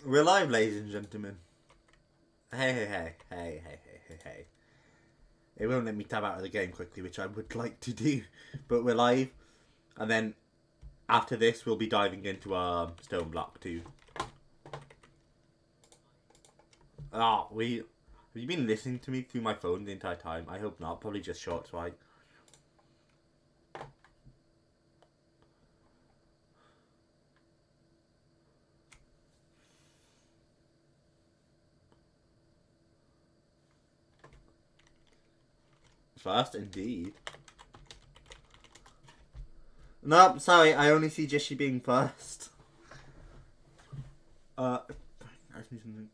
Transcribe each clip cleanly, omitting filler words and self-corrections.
We're live, ladies and gentlemen. Hey. It won't let me tab out of the game quickly, which I would like to do. But we're live. And then after this, we'll be diving into Stone Block 2. Have you been listening to me through my phone the entire time? I hope not. Probably just short swipe. First, indeed. No, sorry, I only see Jishy being first. I think something.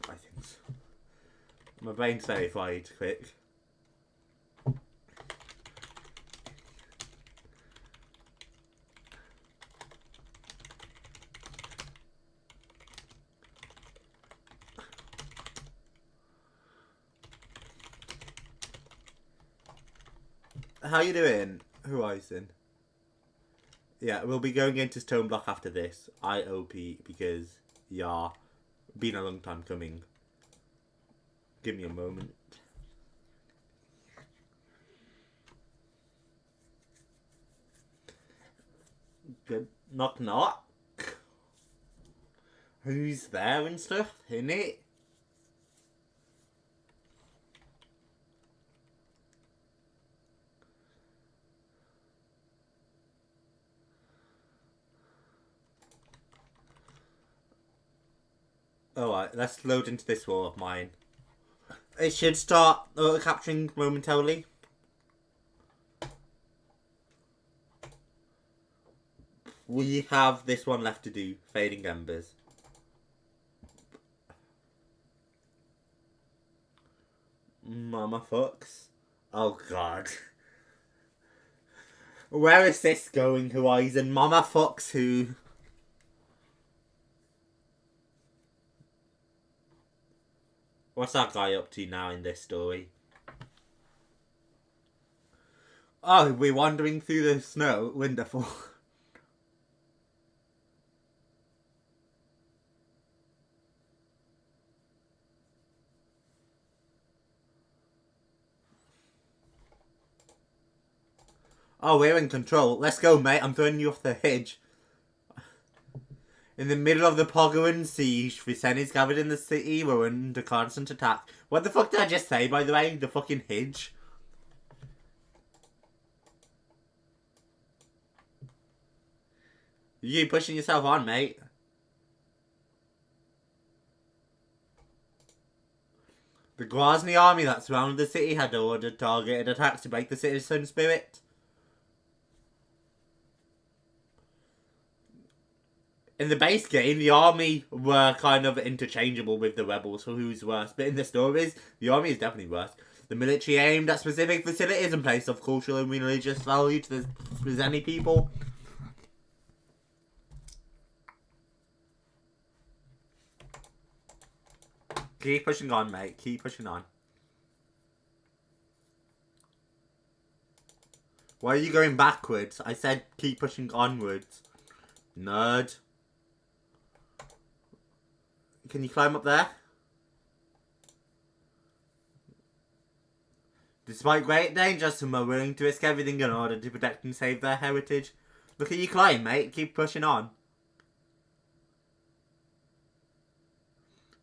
I think so. My brain's very fried quick. How you doing, Horizon? Yeah, we'll be going into Stone Block after this. IOP, because, yeah, been a long time coming. Give me a moment. Good. Knock knock. Who's there and stuff, innit? Alright, let's load into this wall of mine. It should start capturing momentarily. We have this one left to do, Fading Embers. Mama fucks. Oh god. Where is this going, Horizon? Mama fucks who? What's that guy up to now in this story? Oh, we're wandering through the snow. Wonderful. Oh, we're in control. Let's go, mate. I'm throwing you off the hedge. In the middle of the Pogoan siege, Vicennes gathered in the city were under constant attack. What the fuck did I just say, by the way? The fucking hedge? You pushing yourself on, mate. The Grozny army that surrounded the city had ordered targeted attacks to break the citizen spirit. In the base game, the army were kind of interchangeable with the rebels for who's worse, but in the stories, the army is definitely worse. The military aimed at specific facilities and place of cultural and religious value to the Spizeni people. Keep pushing on, mate. Keep pushing on. Why are you going backwards? I said keep pushing onwards. Nerd. Can you climb up there? Despite great danger, some are willing to risk everything in order to protect and save their heritage. Look at you climb, mate. Keep pushing on.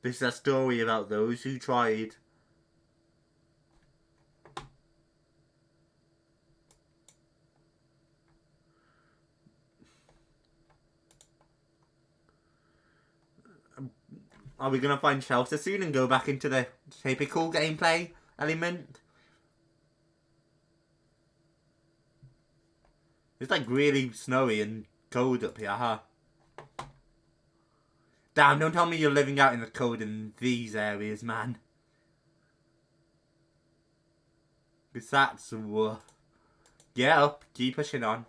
This is a story about those who tried. Are we going to find shelter soon and go back into the typical gameplay element? It's like really snowy and cold up here, huh? Damn, don't tell me you're living out in the cold in these areas, man. Because that's... Get up, keep pushing on.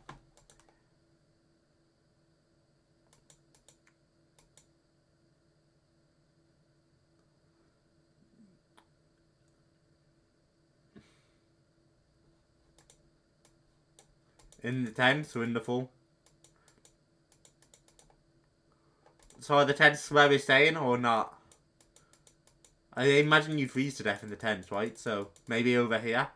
In the tents or in the full? So are the tents where we're staying or not? I imagine you'd freeze to death in the tents, right? So maybe over here.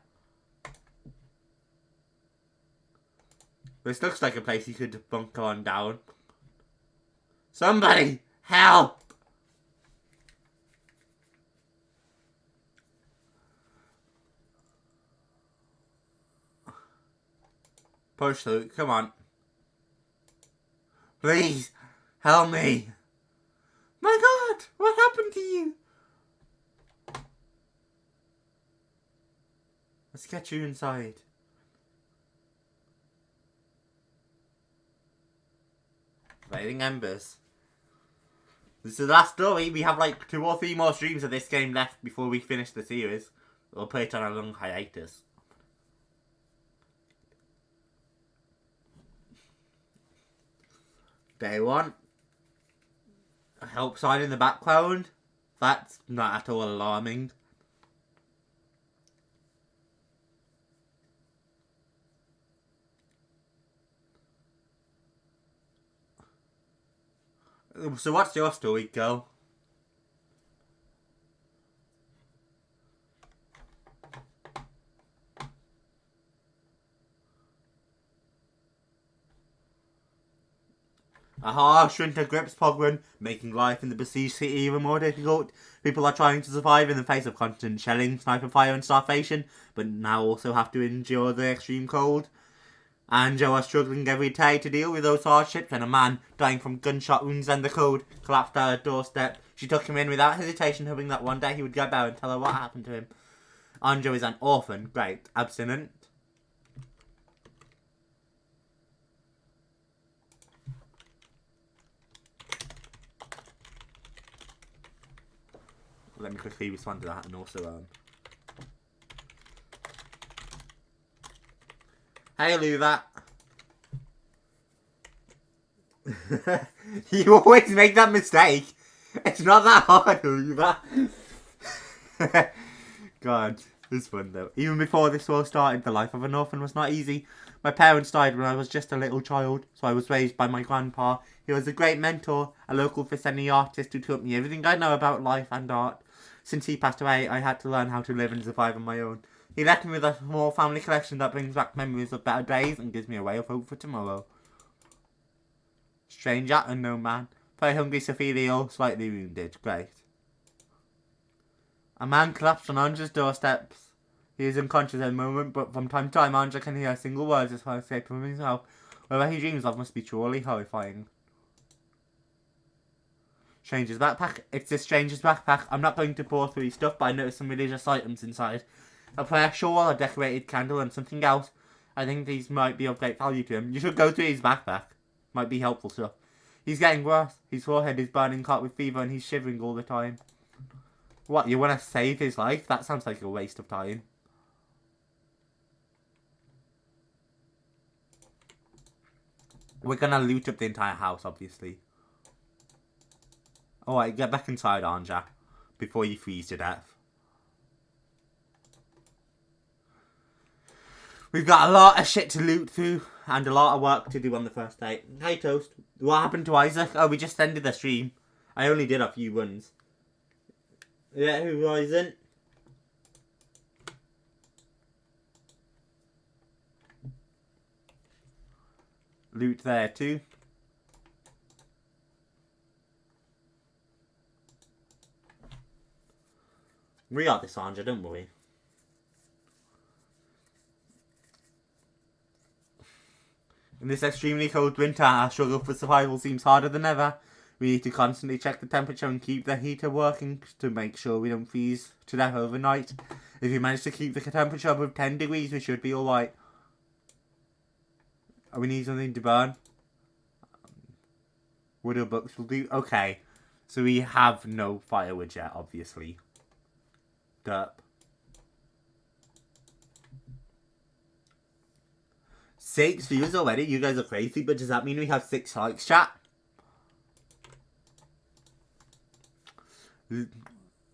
This looks like a place you could bunker on down. Somebody! Help! Push, Luke. Come on. Please! Help me! My God! What happened to you? Let's get you inside. Fading embers. This is the last story. We have like 2 or 3 more streams of this game left before we finish the series. We'll put it on a long hiatus. Day 1. A help sign in the background. That's not at all alarming. So what's your story, girl? A harsh winter grips Pogren, making life in the besieged city even more difficult. People are trying to survive in the face of constant shelling, sniper fire and starvation, but now also have to endure the extreme cold. Anjo are struggling every day to deal with those hardships, and a man dying from gunshot wounds and the cold collapsed at her doorstep. She took him in without hesitation, hoping that one day he would get better and tell her what happened to him. Anjo is an orphan, great, abstinent. Let me quickly respond to that and also hey Luva. You always make that mistake. It's not that hard, Luva. God, it's fun though. Even before this all started, the life of an orphan was not easy. My parents died when I was just a little child, so I was raised by my grandpa. He was a great mentor, a local Freseni artist who taught me everything I know about life and art. Since he passed away, I had to learn how to live and survive on my own. He left me with a small family collection that brings back memories of better days and gives me a way of hope for tomorrow. Stranger, unknown man. Very hungry, severely ill, slightly wounded. Great. A man collapsed on Anja's doorsteps. He is unconscious at the moment, but from time to time Anja can hear single words as far as escape from himself. Whatever he dreams of must be truly horrifying. Stranger's backpack. It's this stranger's backpack. I'm not going to bore through his stuff, but I noticed some religious items inside. A prayer shawl, a decorated candle, and something else. I think these might be of great value to him. You should go through his backpack. Might be helpful stuff. He's getting worse. His forehead is burning hot with fever and he's shivering all the time. What, you want to save his life? That sounds like a waste of time. We're gonna loot up the entire house, obviously. Alright, get back inside, Anja. Before you freeze to death. We've got a lot of shit to loot through. And a lot of work to do on the first day. Hey, Toast. What happened to Isaac? Oh, we just ended the stream. I only did a few runs. Yeah, who isn't? Loot there too. We got this, Anja, don't worry. In this extremely cold winter, our struggle for survival seems harder than ever. We need to constantly check the temperature and keep the heater working to make sure we don't freeze to death overnight. If we manage to keep the temperature above 10 degrees, we should be alright. We need something to burn. Wood or books will do. Okay. So we have no firewood yet, obviously. Derp. 6 views already? You guys are crazy, but does that mean we have 6 likes, chat?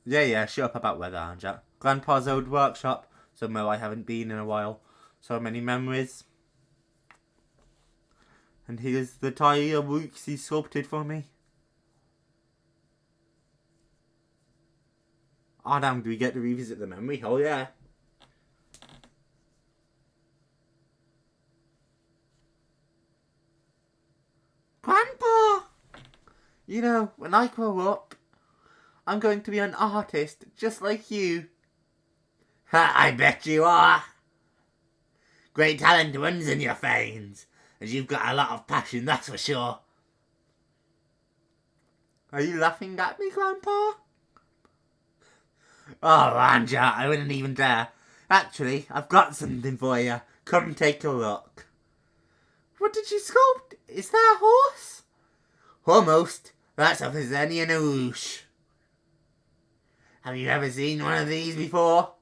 Yeah, shut up about weather, Anja. Grandpa's old workshop, somewhere I haven't been in a while. So many memories. And here's the tire roots he sculpted for me. Oh damn, do we get to revisit the memory? Oh yeah. Grandpa! You know, when I grow up, I'm going to be an artist just like you. Ha, I bet you are. Great talent runs in your veins, and you've got a lot of passion, that's for sure. Are you laughing at me, Grandpa? Oh, Anja, I wouldn't even dare. Actually, I've got something for you. Come take a look. What did you sculpt? Is that a horse? Almost. That's a Fresenian Arush. Have you ever seen one of these before?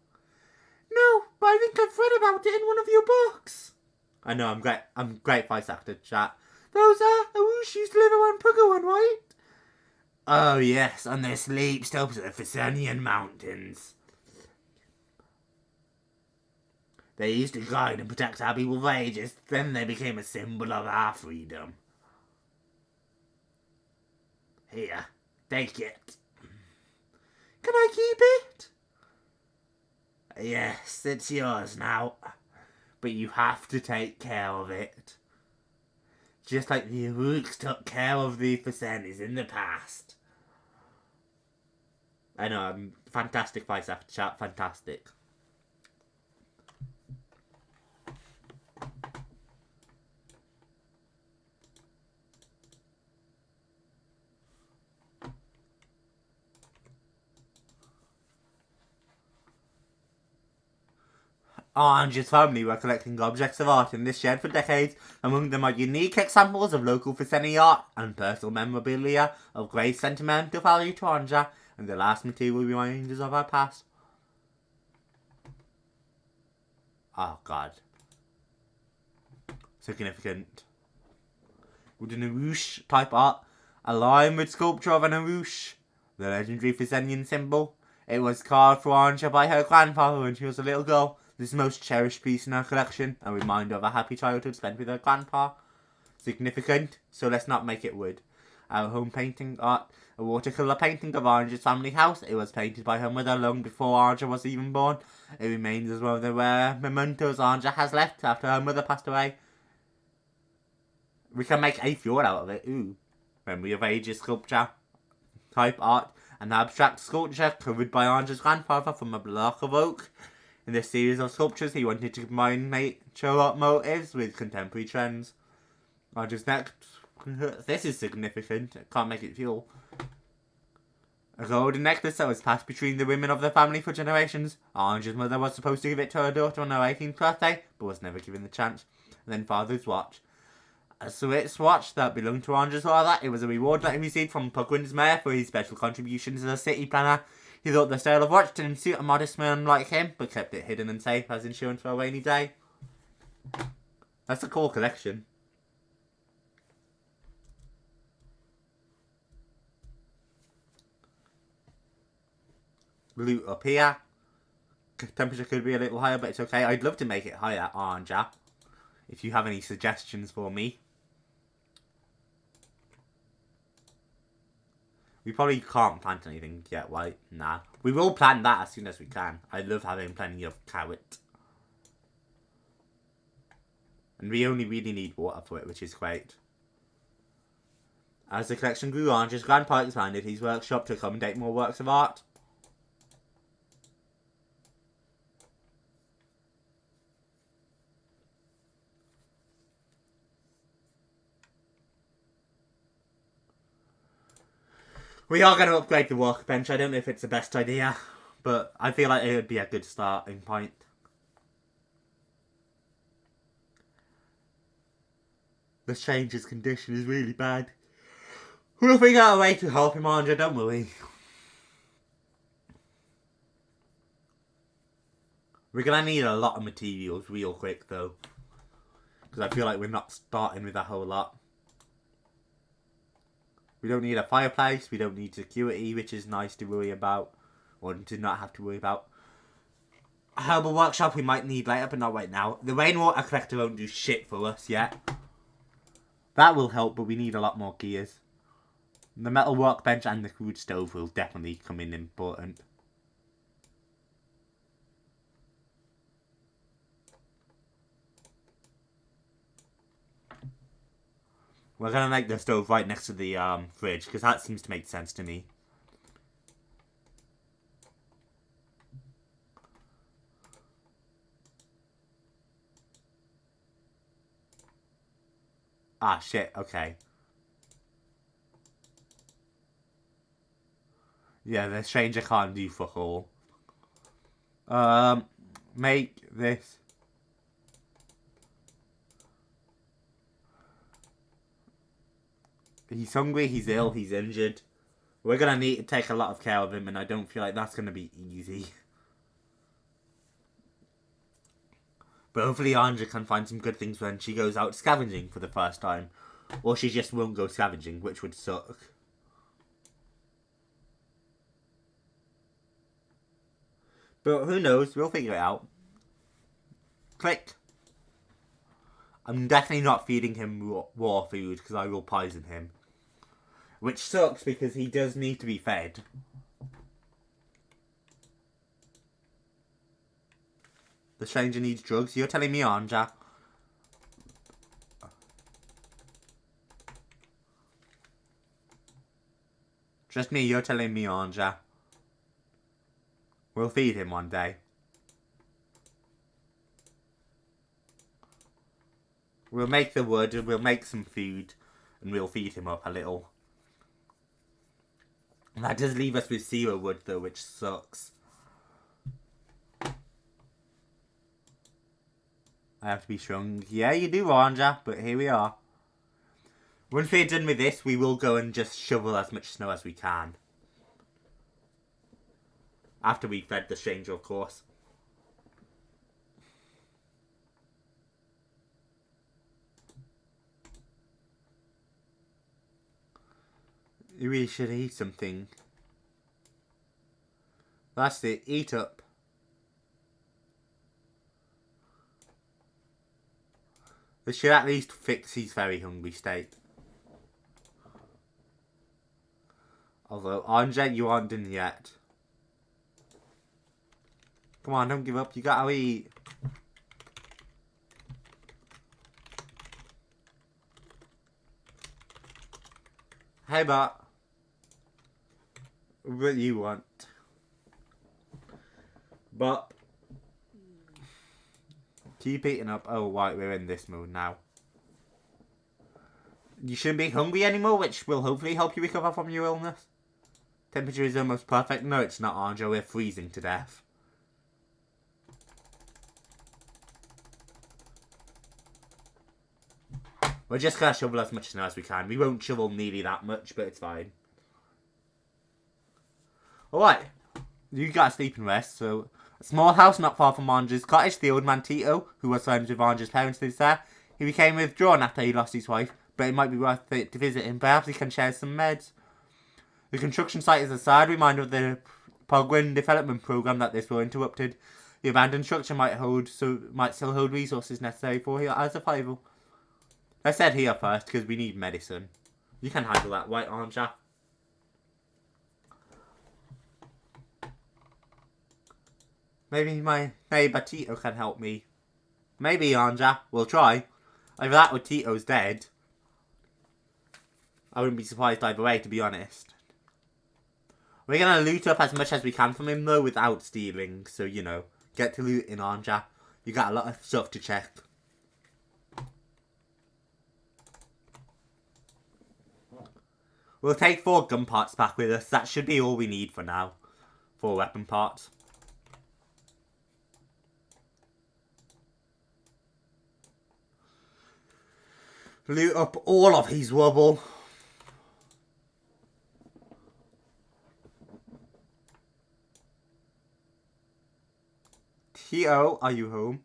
No, but I think I've read about it in one of your books. I know, I'm great voice actor, chat. Those Arush used to live around Pugawan, right? Oh yes, on their sleep slopes of the Fresenian Mountains. They used to guide and protect our people for ages, then they became a symbol of our freedom. Here, take it. Can I keep it? Yes, it's yours now. But you have to take care of it. Just like the Aruks took care of the Fresenians in the past. I know, I'm fantastic voice actor, chat, fantastic. Anja's family were collecting objects of art in this shed for decades. Among them are unique examples of local Fresenian art and personal memorabilia of great sentimental value to Anja and the last material reminders of our past. Oh god. Significant. With an Arush type art, aligned with sculpture of an Arush, the legendary Fresenian symbol. It was carved for Anja by her grandfather when she was a little girl. This most cherished piece in her collection, a reminder of a happy childhood spent with her grandpa. Significant, so let's not make it wood. Our home painting art, a watercolour painting of Anja's family house. It was painted by her mother long before Anja was even born. It remains as one of the rare mementos Anja has left after her mother passed away. We can make a fjord out of it, ooh. Memory of ages sculpture, type art, an abstract sculpture covered by Anja's grandfather from a block of oak. In this series of sculptures, he wanted to combine nature art motives with contemporary trends. Anja's next... This is significant. I can't make it fuel. A golden necklace that was passed between the women of the family for generations. Anja's mother was supposed to give it to her daughter on her 18th birthday, but was never given the chance. And then father's watch. A Swiss watch that belonged to Anja's father. It was a reward that he received from Pugwin's mayor for his special contributions as a city planner. He thought the sale of watch didn't suit a modest man like him, but kept it hidden and safe as insurance for a rainy day. That's a cool collection. Loot up here. Temperature could be a little higher, but it's okay. I'd love to make it higher, Anja. If you have any suggestions for me. We probably can't plant anything yet, right? Nah. We will plant that as soon as we can. I love having plenty of carrot. And we only really need water for it, which is great. As the collection grew on, Anja's grandpa expanded his workshop to accommodate more works of art. We are going to upgrade the workbench. I don't know if it's the best idea, but I feel like it would be a good starting point. The stranger's condition is really bad. We'll figure out a way to help him, Anja, don't worry. We're going to need a lot of materials real quick, though. Because I feel like we're not starting with a whole lot. We don't need a fireplace, we don't need security, which is nice to worry about. Or to not have to worry about. A herbal workshop we might need later, but not right now. The rainwater collector won't do shit for us yet. That will help, but we need a lot more gears. The metal workbench and the crude stove will definitely come in important. We're going to make the stove right next to the fridge, because that seems to make sense to me. Ah, shit, okay. Yeah, the stranger can't do fuck all. Make this. He's hungry, he's ill, he's injured. We're gonna need to take a lot of care of him, and I don't feel like that's gonna be easy. But hopefully Anja can find some good things when she goes out scavenging for the first time. Or she just won't go scavenging, which would suck. But who knows, we'll figure it out. Click. I'm definitely not feeding him raw food, because I will poison him. Which sucks, because he does need to be fed. The stranger needs drugs. You're telling me, Anja? Just me, you're telling me, Anja. We'll feed him one day. We'll make the wood, and we'll make some food, and we'll feed him up a little. And that does leave us with 0 wood, though, which sucks. I have to be strong. Yeah, you do, Anja, but here we are. Once we're done with this, we will go and just shovel as much snow as we can. After we fed the stranger, of course. We should eat something. That's it, eat up. This should at least fix his very hungry state. Although, Anja, you aren't done yet. Come on, don't give up, you gotta eat. Hey, Bart. What do you want? But keep eating up. Oh, right, we're in this mode now. You shouldn't be hungry anymore, which will hopefully help you recover from your illness. Temperature is almost perfect. No, it's not, Anja. We're freezing to death. We're just gonna shovel as much snow as we can. We won't shovel nearly that much, but it's fine. Alright. You gotta sleep and rest, so... A small house not far from Anja's cottage. The old man Tito, who was friends with Anja's parents, lives there. He became withdrawn after he lost his wife, but it might be worth it to visit him. Perhaps he can share some meds. The construction site is a sad reminder of the Pogwin development program that this war interrupted. The abandoned structure might still hold resources necessary for our survival. Let's head here first, because we need medicine. You can handle that, right, Anja? Maybe my neighbour Tito can help me. Maybe, Anja. We'll try. Either that or Tito's dead. I wouldn't be surprised either way, to be honest. We're going to loot up as much as we can from him, though, without stealing. So, you know, get to looting, Anja. You got a lot of stuff to check. We'll take 4 gun parts back with us. That should be all we need for now. 4 weapon parts. Loot up all of his rubble. Tito, are you home?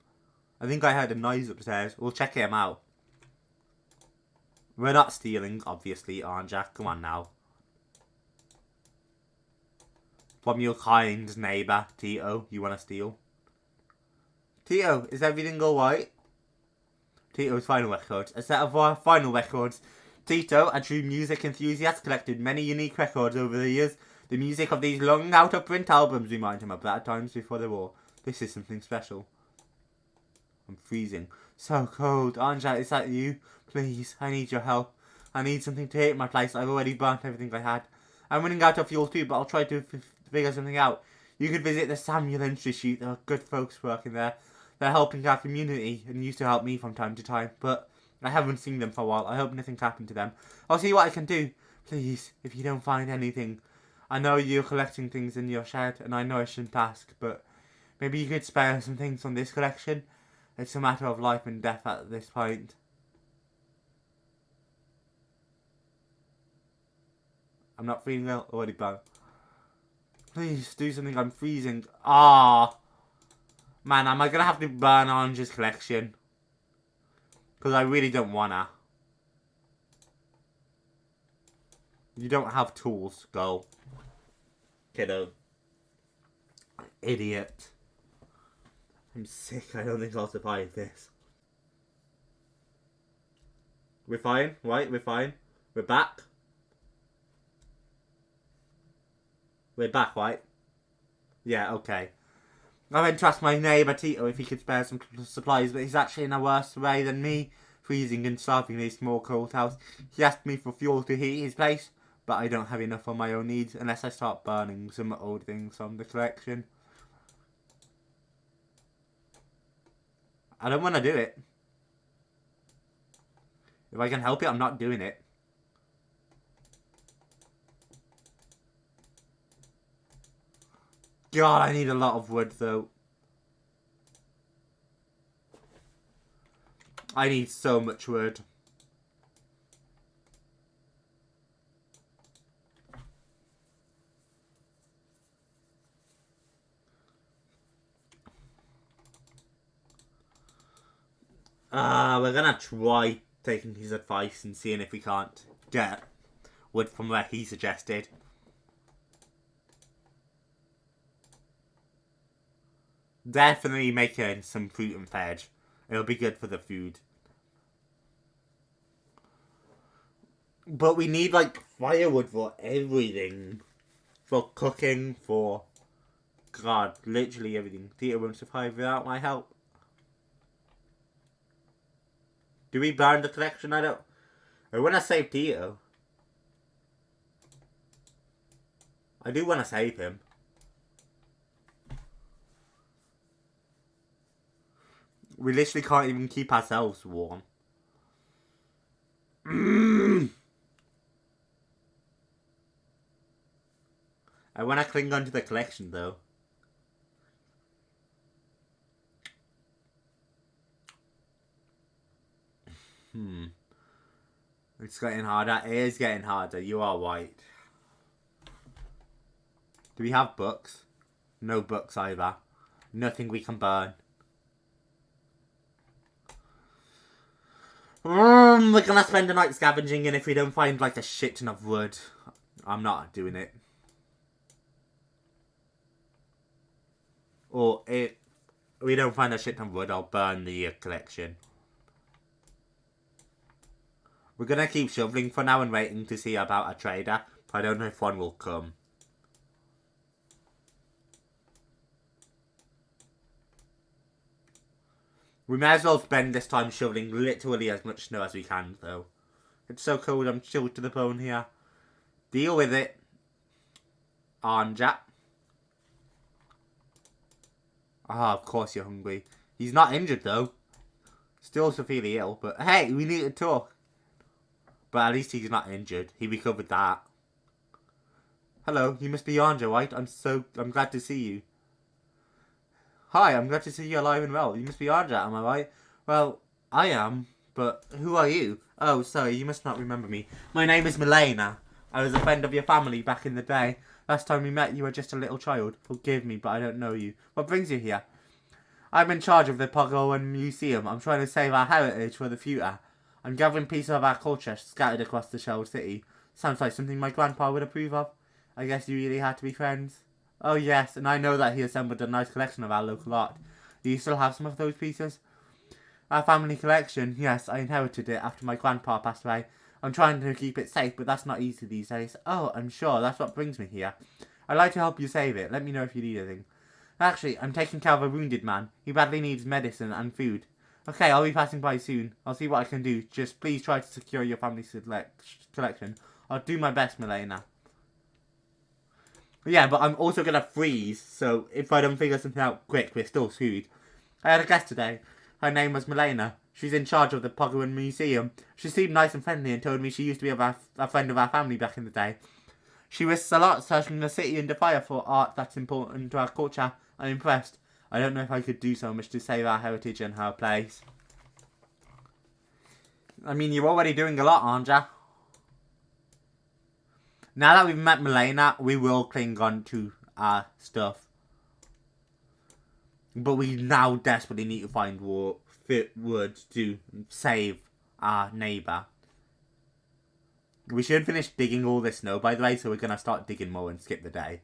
I think I heard a noise upstairs. We'll check him out. We're not stealing, obviously, Anja. Come on now. From your kind neighbour, Tito, you want to steal? Tito, is everything alright? Tito's final records. A set of our final records. Tito, a true music enthusiast, collected many unique records over the years. The music of these long out-of-print albums remind him of better times before the war. This is something special. I'm freezing. So cold. Anja, is that you? Please, I need your help. I need something to heat my place. I've already burnt everything I had. I'm running out of fuel too, but I'll try to figure something out. You could visit the Samuel Institute. There are good folks working there. They're helping our community and used to help me from time to time, but I haven't seen them for a while. I hope nothing's happened to them. I'll see what I can do. Please, if you don't find anything. I know you're collecting things in your shed, and I know I shouldn't ask, but maybe you could spare some things from this collection? It's a matter of life and death at this point. I'm not feeling well. Already bad. Please, do something. I'm freezing. Ah. Man, am I going to have to burn Orange's collection? Because I really don't wanna. You don't have tools. Go. Kiddo. Idiot. I'm sick. I don't think I'll survive this. We're fine, right? We're fine. We're back. We're back, right? Yeah, okay. I went to ask my neighbour Tito if he could spare some supplies, but he's actually in a worse way than me, freezing and starving in his small cold house. He asked me for fuel to heat his place, but I don't have enough for my own needs unless I start burning some old things from the collection. I don't want to do it. If I can help it, I'm not doing it. God, I need a lot of wood, though. I need so much wood. We're gonna try taking his advice and seeing if we can't get wood from where he suggested. Definitely making some fruit and veg. It'll be good for the food. But we need like firewood for everything. For cooking, for God, literally everything. Tito won't survive without my help. Do we burn the collection? I want to save Tito. I do want to save him. We literally can't even keep ourselves warm. I want to cling on to the collection though. It's getting harder. It is getting harder. You are right. Do we have books? No books either. Nothing we can burn. We're gonna spend the night scavenging, and if we don't find like a shit ton of wood, I'm not doing it. Or if we don't find a shit ton of wood, I'll burn the collection. We're gonna keep shoveling for now and waiting to see about a trader. I don't know if one will come. We may as well spend this time shoveling literally as much snow as we can, though. It's so cold, I'm chilled to the bone here. Deal with it. Anja. Ah, of course you're hungry. He's not injured, though. Still severely ill, but hey, we need to talk. But at least he's not injured. He recovered that. Hello, you must be Anja, right? I'm glad to see you. Hi, I'm glad to see you alive and well. You must be Anja, am I right? Well, I am, but who are you? Oh, sorry, you must not remember me. My name is Milena. I was a friend of your family back in the day. Last time we met, you were just a little child. Forgive me, but I don't know you. What brings you here? I'm in charge of the Pogowan Museum. I'm trying to save our heritage for the future. I'm gathering pieces of our culture scattered across the Shell City. Sounds like something my grandpa would approve of. I guess you really had to be friends. Oh yes, and I know that he assembled a nice collection of our local art. Do you still have some of those pieces? Our family collection, yes, I inherited it after my grandpa passed away. I'm trying to keep it safe, but that's not easy these days. Oh, I'm sure, that's what brings me here. I'd like to help you save it. Let me know if you need anything. Actually, I'm taking care of a wounded man. He badly needs medicine and food. Okay, I'll be passing by soon. I'll see what I can do. Just please try to secure your family collection. I'll do my best, Milena. Yeah, but I'm also gonna freeze, so if I don't figure something out quick, we're still screwed. I had a guest today. Her name was Milena. She's in charge of the Poggerun Museum. She seemed nice and friendly and told me she used to be a friend of our family back in the day. She risks a lot searching the city under fire for art that's important to our culture. I'm impressed. I don't know if I could do so much to save our heritage and her place. I mean, you're already doing a lot, aren't you? Now that we've met Milena, we will cling on to our stuff. But we now desperately need to find wood to save our neighbour. We should finish digging all this snow, by the way, so we're going to start digging more and skip the day.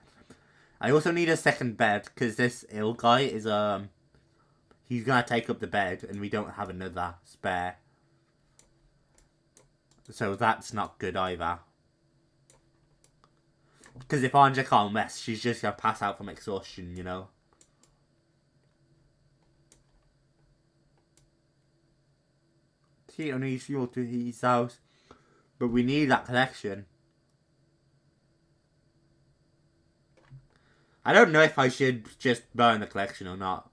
I also need a second bed, because this ill guy is, he's going to take up the bed, and we don't have another spare. So that's not good either. Because if Anja can't rest, she's just going to pass out from exhaustion, you know. Tito needs fuel to his house. But we need that collection. I don't know if I should just burn the collection or not.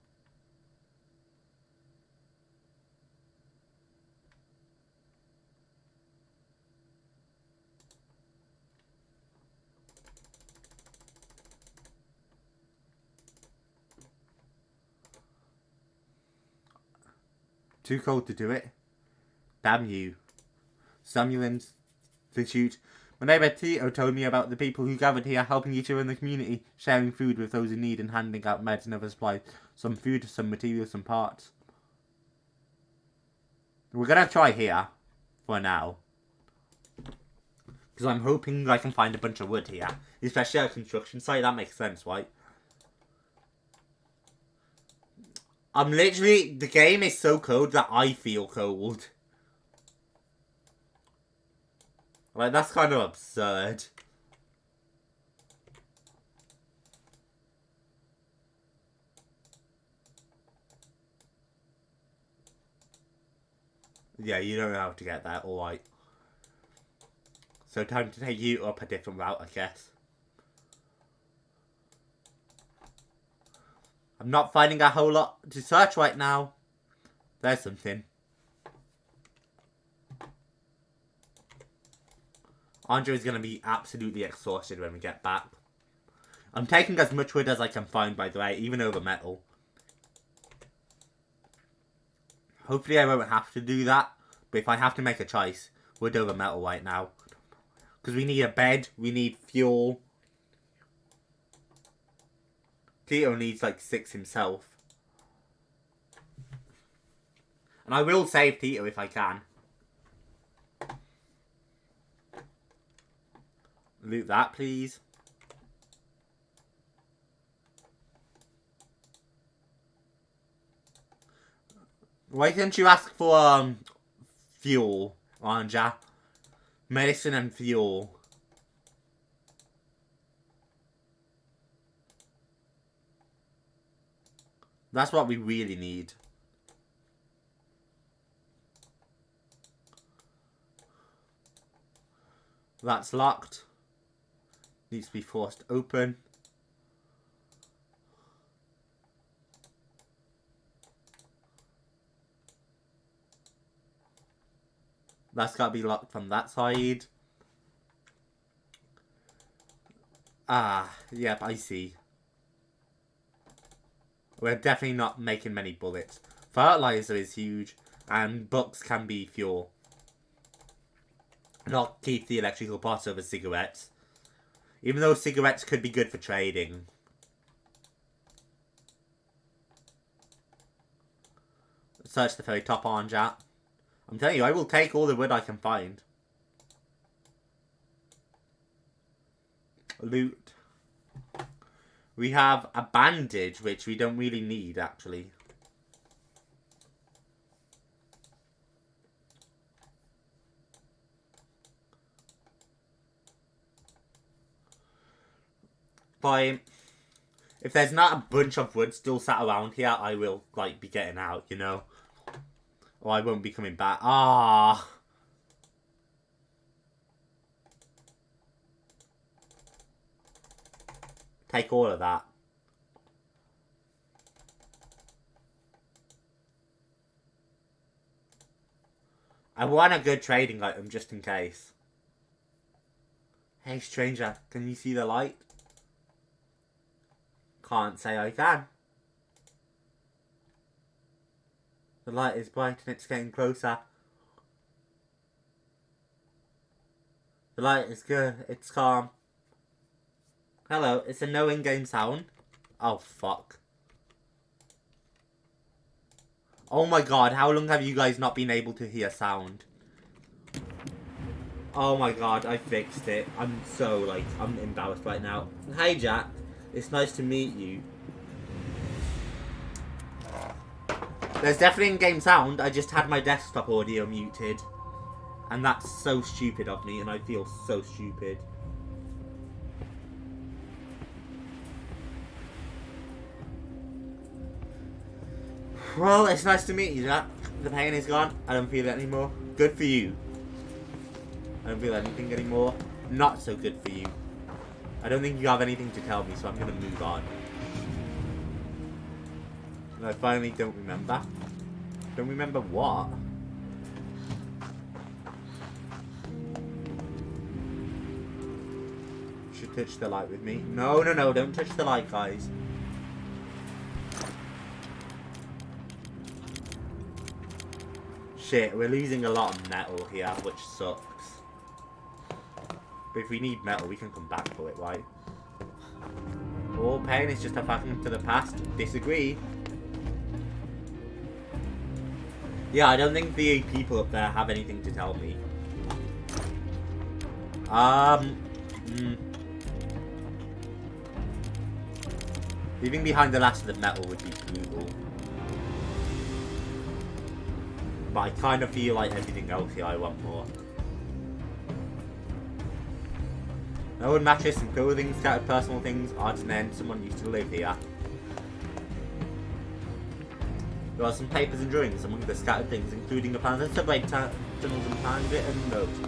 Too cold to do it. Damn you. Samuel Institute. My neighbour Tito told me about the people who gathered here, helping each other in the community, sharing food with those in need and handing out meds and other supplies. Some food, some materials, some parts. We're going to try here, for now. Because I'm hoping I can find a bunch of wood here. Especially at a construction site, that makes sense, right? I'm literally, the game is so cold that I feel cold. Like, that's kind of absurd. Yeah, you don't know how to get that, alright. So time to take you up a different route, I guess. I'm not finding a whole lot to search right now. There's something. Andre is going to be absolutely exhausted when we get back. I'm taking as much wood as I can find, by the way, even over metal. Hopefully I won't have to do that. But if I have to make a choice, wood over metal right now. Because we need a bed, we need fuel. Tito needs like 6 himself. And I will save Tito if I can. Loot that, please. Why can't you ask for fuel, Anja? Medicine and fuel. That's what we really need. That's locked. Needs to be forced open. That's got to be locked from that side. Ah, yep, I see. We're definitely not making many bullets. Fertilizer is huge, and books can be fuel. Not keep the electrical parts over cigarettes. Even though cigarettes could be good for trading. Search the very top, Anja. I'm telling you, I will take all the wood I can find. Loot. We have a bandage, which we don't really need, actually. point. If there's not a bunch of wood still sat around here, I will, like, be getting out, you know? Or I won't be coming back. Ah. Take all of that. I want a good trading item just in case. Hey stranger, can you see the light? Can't say I can. The light is bright and it's getting closer. The light is good, it's calm. Hello, it's a no in-game sound. Oh fuck. Oh my god, how long have you guys not been able to hear sound? Oh my god, I fixed it. I'm so, like, I'm embarrassed right now. Hey Jack, it's nice to meet you. There's definitely in-game sound, I just had my desktop audio muted. And that's so stupid of me, and I feel so stupid. Well, it's nice to meet you, Jack. The pain is gone. I don't feel it anymore. Good for you. I don't feel anything anymore. Not so good for you. I don't think you have anything to tell me, so I'm going to move on. And I finally don't remember. Don't remember what? Should touch the light with me. No, no, no. Don't touch the light, guys. Shit, we're losing a lot of metal here, which sucks. But if we need metal, we can come back for it, right? All pain is just a fact to the past. Disagree. Yeah, I don't think the people up there have anything to tell me. Leaving behind the last of the metal would be brutal. But I kind of feel like everything else here I want more. An old mattress and clothing, scattered personal things, odds and ends, someone used to live here. There are some papers and drawings among the scattered things, including a plan of subway tunnels and handwritten notes.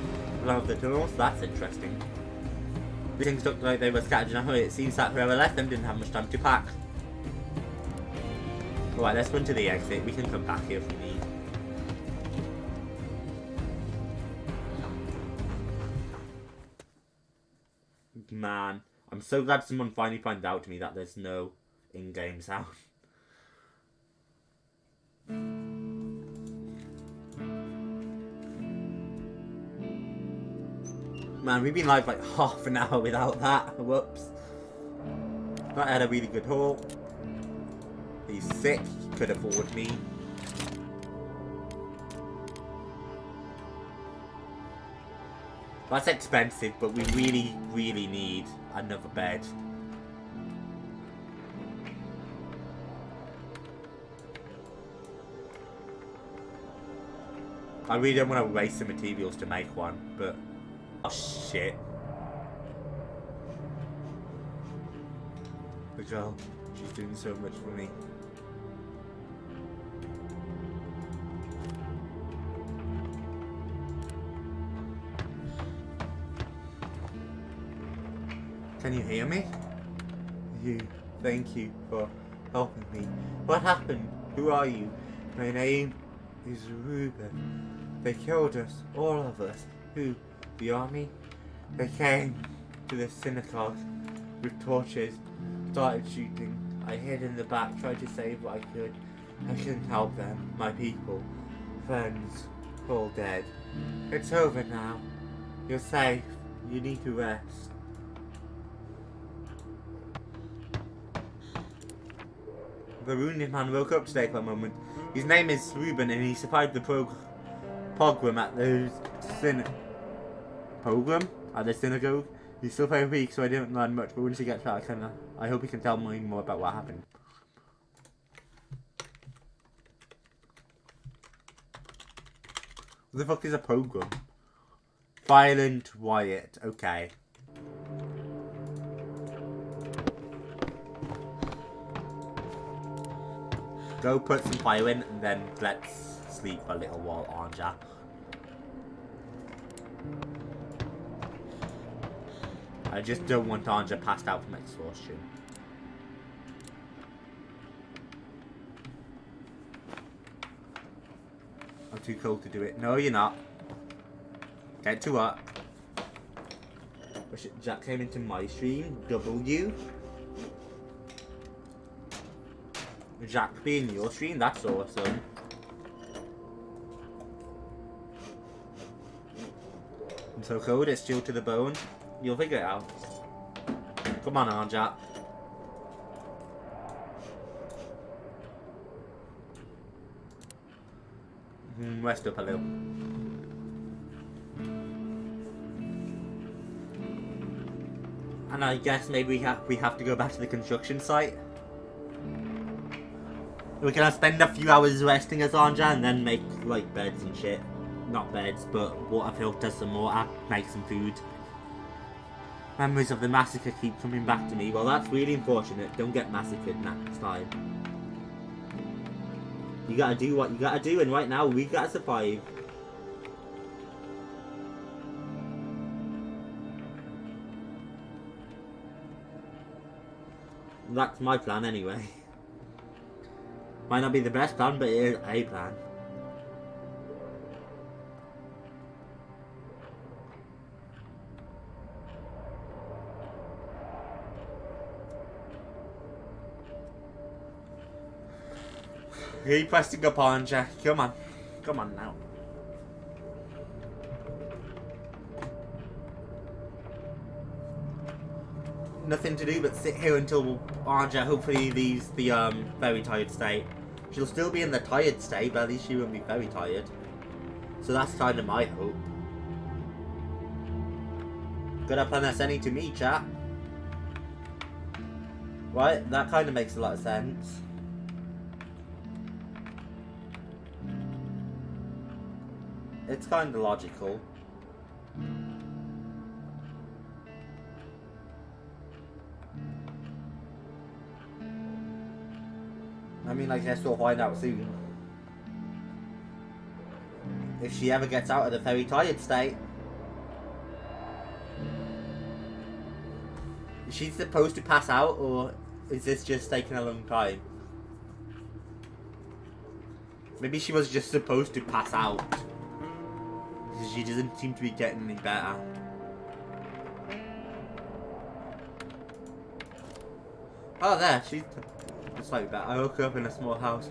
Plan of the tunnels, that's interesting. These things looked like they were scattered in a hurry. It seems that whoever left them didn't have much time to pack. Alright, let's run to the exit. We can come back here if we need. Man, I'm so glad someone finally found out to me that there's no in-game sound. Man, we've been live like half an hour without that. Whoops. That had a really good haul. He's sick, he could afford me. That's expensive, but we really, really need another bed. I really don't want to waste the materials to make one, but... Oh, shit. The girl, she's doing so much for me. Can you hear me? Thank you for helping me. What happened? Who are you? My name is Ruben. They killed us, all of us. Who? The army? They came to the synagogue with torches, started shooting. I hid in the back, tried to save what I could. I couldn't help them, my people, friends, all dead. It's over now. You're safe. You need to rest. The wounded man woke up today for a moment. His name is Ruben and he survived the pogrom at the synagogue. He's still very weak, so I didn't learn much, but once he gets back, I hope he can tell me more about what happened. What the fuck is a pogrom? Violent riot, okay. Go put some fire in, and then let's sleep for a little while, Anja. I just don't want Anja passed out from exhaustion. I'm too cold to do it. No, you're not. Get to work. Oh shit, Jack came into my stream. W. Jack being your stream, that's awesome. I'm so cold, it's chilled to the bone. You'll figure it out. Come on, Jack. Rest up a little. And I guess maybe we have to go back to the construction site. We're gonna spend a few hours resting as Anja and then make like beds and shit. Not beds, but water filters, some water, make some food. Memories of the massacre keep coming back to me. Well, that's really unfortunate. Don't get massacred next time. You gotta do what you gotta do, and right now we gotta survive. That's my plan anyway. Might not be the best plan, but it is a plan. Keep pressing up on, Jack. Come on. Come on now. Nothing to do but sit here until Anja hopefully leaves the very tired state. She'll still be in the tired state, but at least she won't be very tired. So that's kind of my hope. Good plan they're sending to me, chat. Right, that kind of makes a lot of sense. It's kind of logical. I mean, I guess we'll find out soon. If she ever gets out of the very tired state. Is she supposed to pass out, or is this just taking a long time? Maybe she was just supposed to pass out. She doesn't seem to be getting any better. Oh, there, she's slightly better. I woke up in a small house.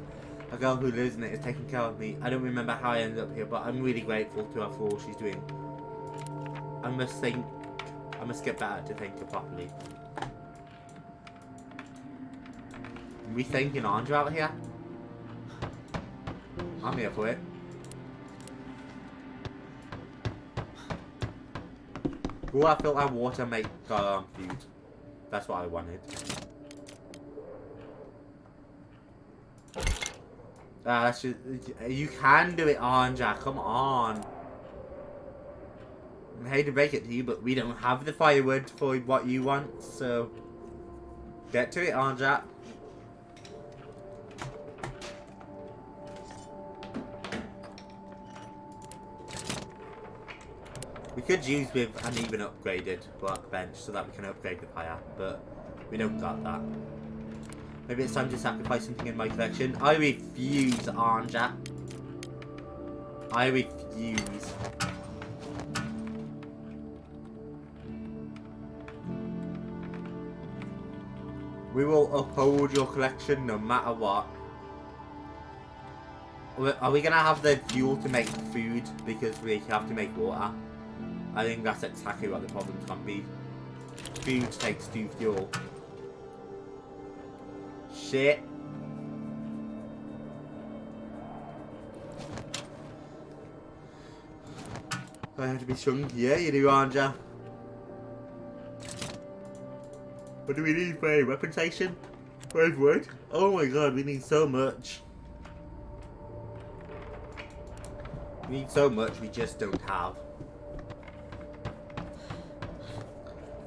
A girl who lives in it is taking care of me. I don't remember how I ended up here, but I'm really grateful to her for all she's doing. I must get better to think it properly. Are we thinking Anja out here? I'm here for it. Will I filter water make food? That's what I wanted. That's just, you can do it, Anja. Come on. I hate to break it to you, but we don't have the firewood for what you want, so get to it, Anja. We could use with an even upgraded workbench so that we can upgrade the fire, but we don't got that. Maybe it's time to sacrifice something in my collection. I refuse, Anja. I refuse. We will uphold your collection no matter what. Are we gonna have the fuel to make food because we have to make water? I think that's exactly what the problem's gonna be. Food takes 2 fuel. Shit. I have to be strong. Yeah, you do, Anja. What do we need for a weapon station? 5 wood? Oh my god, we need so much. We need so much we just don't have.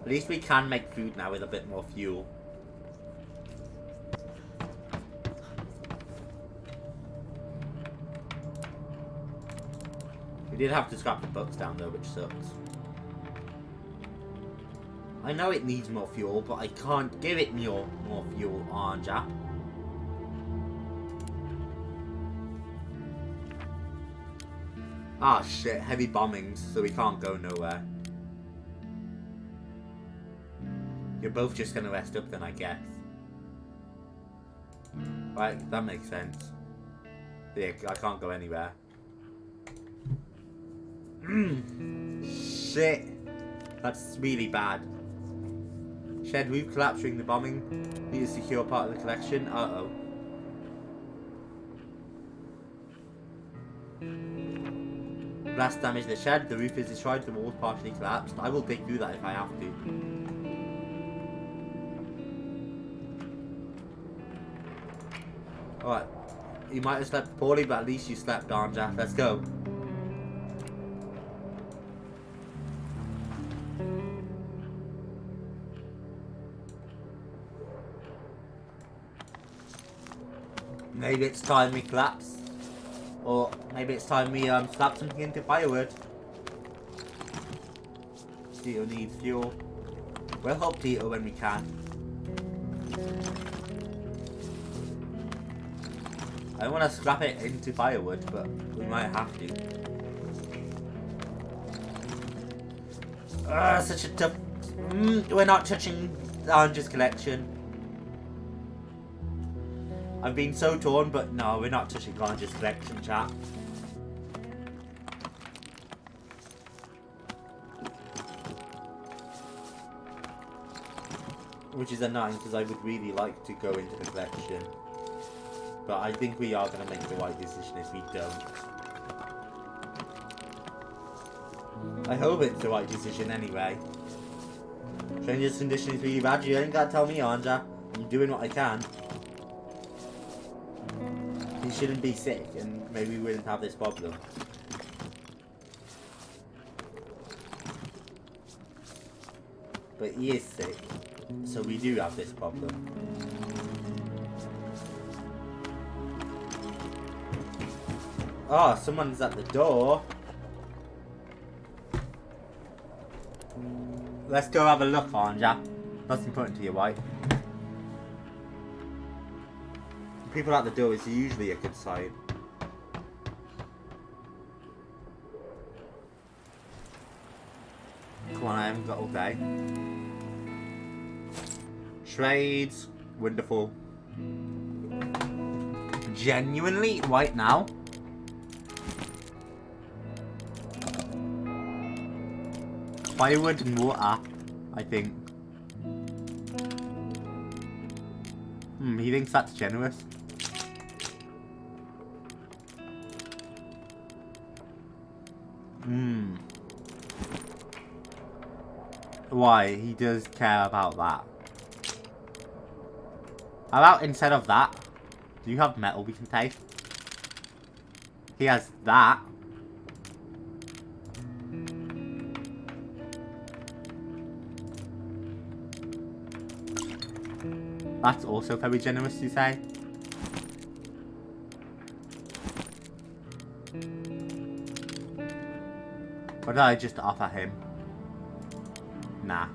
At least we can make food now with a bit more fuel. did have to scrap the books down though, which sucks. I know it needs more fuel, but I can't give it more fuel, Anja. Ah shit, heavy bombings, so we can't go nowhere. You're both just gonna rest up then, I guess. Right, that makes sense. Yeah, I can't go anywhere. Shit. That's really bad. Shed roof collapsed during the bombing. Need to secure part of the collection. Uh-oh. Blast damaged the shed. The roof is destroyed. The walls partially collapsed. I will dig through that if I have to. Alright. You might have slept poorly, but at least you slept, Anja. Let's go. Maybe it's time we collapse. Or maybe it's time we slap something into firewood. Tito needs fuel. We'll help Tito when we can. I don't want to scrap it into firewood, but we might have to. Such a tough... we're not touching Anja's collection. I've been so torn, but no, we're not touching Anja's collection, chat. Which is annoying, because I would really like to go into the collection. But I think we are going to make the right decision if we don't. I hope it's the right decision anyway. Stranger's condition is really bad. You ain't got to tell me, Anja. I'm doing what I can. He shouldn't be sick, and maybe we wouldn't have this problem. But he is sick, so we do have this problem. Oh, someone's at the door. Let's go have a look, Anja. That's important to your wife. People at the door is usually a good sign. Come on, I haven't got all day. Trades. Wonderful. Genuinely, right now? Firewood and water, I think. He thinks that's generous. Why? He does care about that. How about instead of that, do you have metal we can take? He has that. That's also very generous, you say? Or did I just offer him? Nah.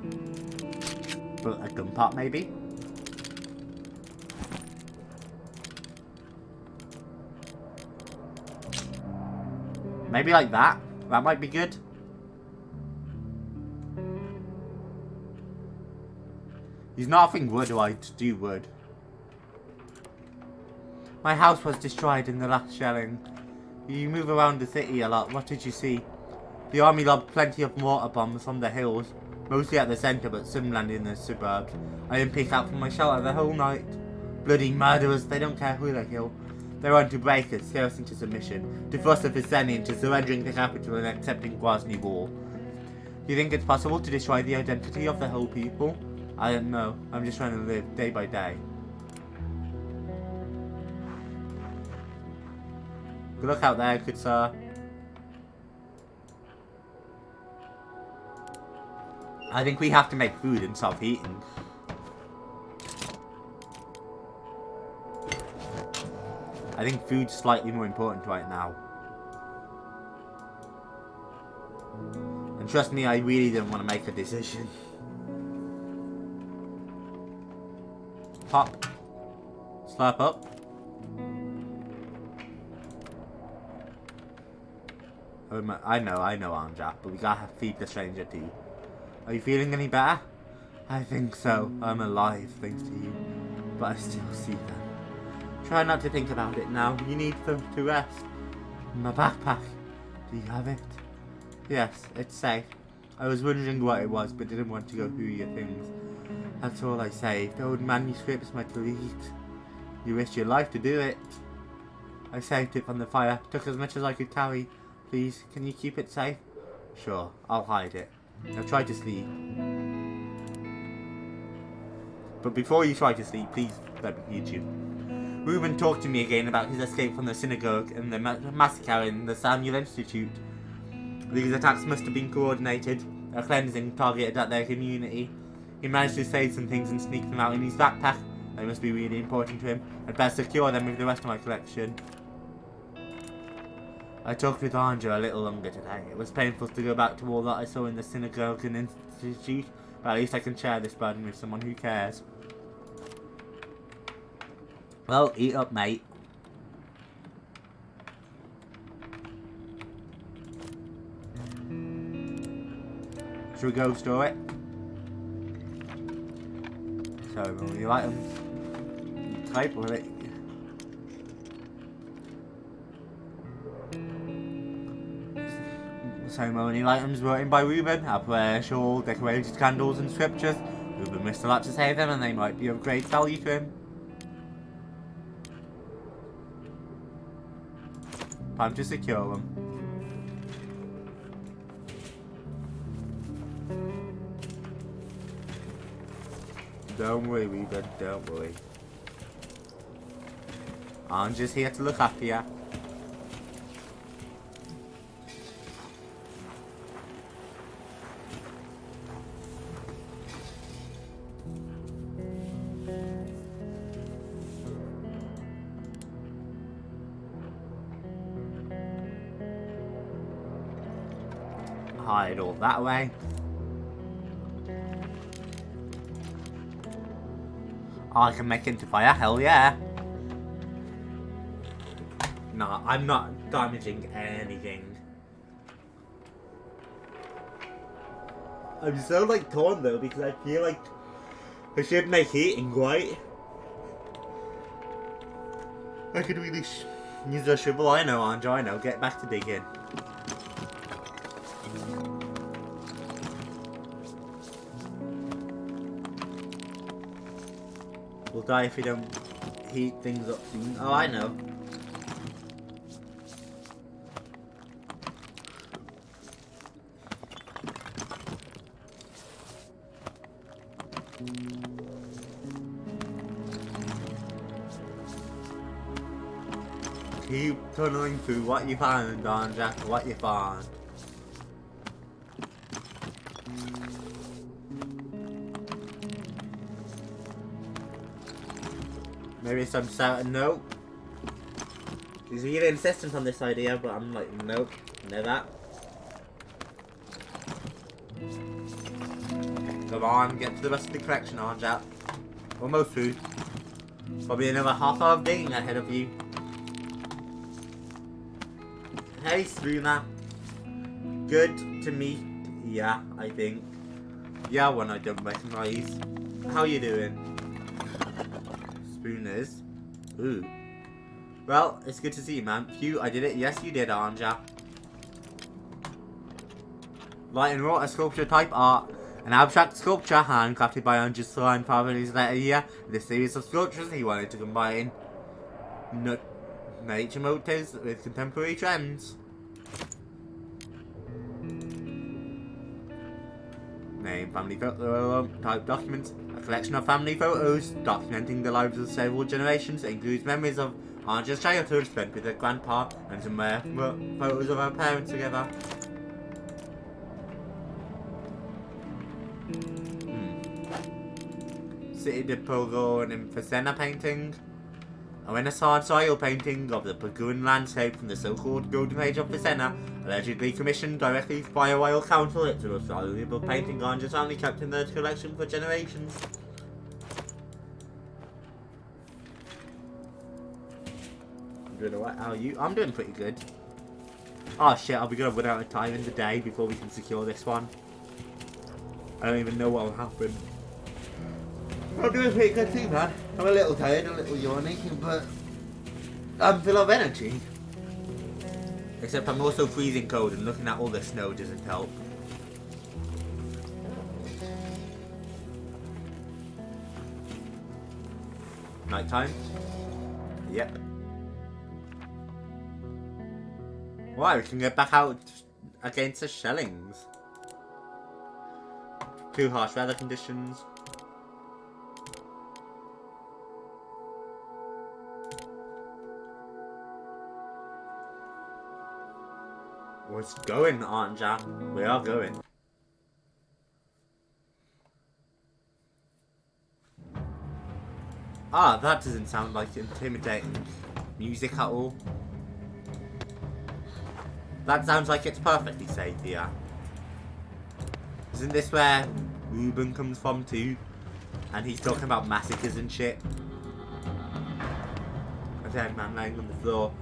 But a gun pot, maybe? Maybe like that? That might be good. He's not offering wood, or I do wood. My house was destroyed in the last shelling. You move around the city a lot. What did you see? The army lobbed plenty of mortar bombs from the hills. Mostly at the centre, but some landed in the suburbs. I didn't peek out from my shelter the whole night. Bloody murderers, they don't care who they kill. They want to break us, scare us into submission. To force the Viseni into surrendering the capital and accepting Grozny rule. Do you think it's possible to destroy the identity of the whole people? I don't know. I'm just trying to live day by day. Good luck out there, good sir. I think we have to make food and stop eating. I think food's slightly more important right now. And trust me, I really didn't want to make a decision. Pop. Slurp up. I know, Anja, but we gotta feed the stranger too. Are you feeling any better? I think so. I'm alive, thanks to you. But I still see them. Try not to think about it now. You need to rest. My backpack. Do you have it? Yes, it's safe. I was wondering what it was, but didn't want to go through your things. That's all I saved. Old manuscripts, my delete. You risked your life to do it. I saved it from the fire. Took as much as I could carry. Please, can you keep it safe? Sure, I'll hide it. Now try to sleep. But before you try to sleep, please let me lead you. Reuben talked to me again about his escape from the synagogue and the massacre in the Samuel Institute. These attacks must have been coordinated, a cleansing targeted at their community. He managed to save some things and sneak them out in his backpack. They must be really important to him. I'd best secure them with the rest of my collection. I talked with Anja a little longer today. It was painful to go back to all that I saw in the synagogue and institute, but at least I can share this burden with someone who cares. Well, eat up, mate. Should we go store it? Ceremonial items. Type of it. Ceremonial items brought in by Reuben. A prayer shawl, decorated candles and scriptures. Reuben missed a lot to save them and they might be of great value to him. Time to secure them. Don't worry, Reuben, don't worry. I'm just here to look after you. Hide all that way. I can make into fire, hell yeah. Nah, I'm not damaging anything. I'm so like torn though because I feel like I should make heating right. I could really use a shovel. I know, Anja, I know. Get back to digging. We'll die if we don't heat things up soon. Oh, I know. Keep tunneling through what you found, Anja. What you found. Maybe some sour. Nope. He's really insistent on this idea, but I'm like, nope. Know that. Come on, get to the rest of the collection, Anja. Almost through. Probably another half hour of digging ahead of you. Hey, Spoona. Good to meet. Yeah, I think. Yeah, one I don't recognize. How you doing? Spooners. Ooh. Well, it's good to see you, man. Phew, I did it. Yes, you did, Anja. Light and water sculpture type art. An abstract sculpture handcrafted by Anja's slime father in his later year. This series of sculptures he wanted to combine nature motifs with contemporary trends. Name, family photo album, type documents. A collection of family photos documenting the lives of several generations. It includes memories of Anja's childhood spent with her grandpa and some photos of her parents together. City de Pogo and Infocena painting. A Renaissance oil painting of the Paguan landscape from the so-called Golden Age of Vicenna, allegedly commissioned directly by a royal council. It's the most valuable painting Ganja's family kept in their collection for generations. I'm doing alright. How are you? I'm doing pretty good. Oh shit, are we gonna run out of time in the day before we can secure this one? I don't even know what will happen. I'm doing pretty good too, man. I'm a little tired, a little yawning, but I'm full of energy. Except I'm also freezing cold, and looking at all the snow doesn't help. Nighttime? Yep. Why? We can get back out against the shellings. Too harsh weather conditions. We're going, Aunt Jack. We are going. Ah, that doesn't sound like intimidating music at all. That sounds like it's perfectly safe here. Isn't this where Ruben comes from too? And he's talking about massacres and shit. A dead man lying on the floor.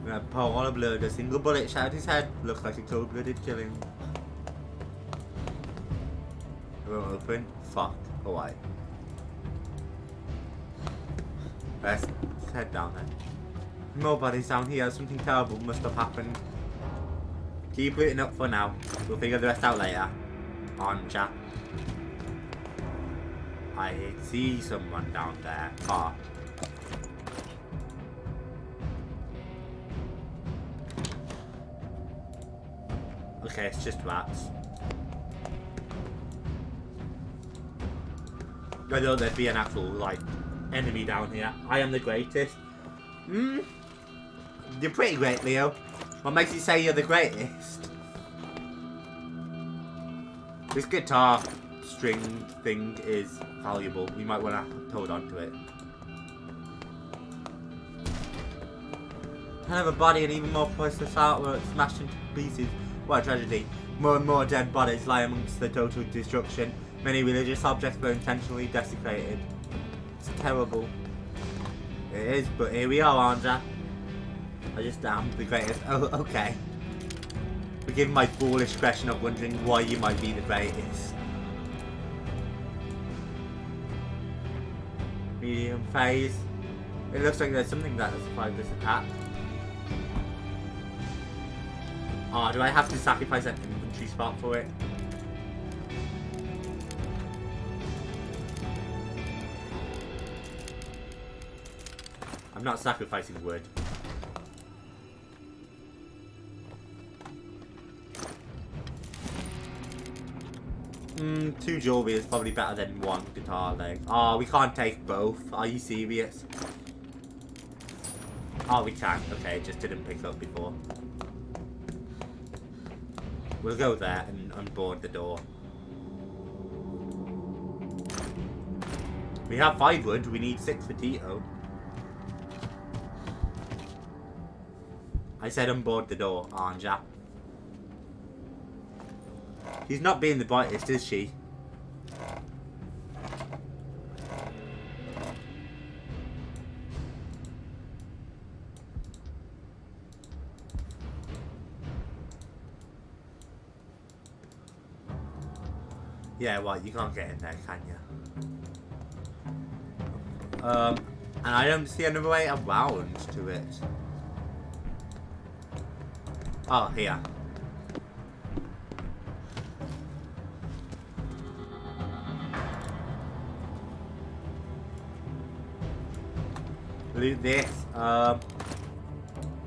A pool of blood, a single bullet shot at his head. Looks like a cold-blooded killing. It won't open. Fuck. Alright. Let's head down then. More bodies down here. Something terrible must have happened. Keep waiting up for now. We'll figure the rest out later. On chat. I see someone down there. Ah. Okay, it's just rats. I thought there'd be an actual, like, enemy down here. I am the greatest. You're pretty great, Leo. What makes you say you're the greatest? This guitar string thing is valuable. We might want to hold on to it. Kind of a body and even more priceless artwork smashed into pieces. What a tragedy. More and more dead bodies lie amongst the total destruction. Many religious objects were intentionally desecrated. It's terrible. It is, but here we are, Anja. I just am the greatest. Oh, okay. Forgive my foolish question of wondering why you might be the greatest. Medium phase. It looks like there's something that has survived this attack. Oh, do I have to sacrifice an inventory spot for it? I'm not sacrificing wood. 2 jewelry is probably better than 1 guitar leg. Oh, we can't take both. Are you serious? Oh, we can. Okay, it just didn't pick up before. We'll go there and unboard the door. We have 5 wood. We need 6 for Tito. I said unboard the door, Anja. She's not being the brightest, is she? Yeah, well, you can't get in there, can you? And I don't see another way around to it. Oh, here. Loot this.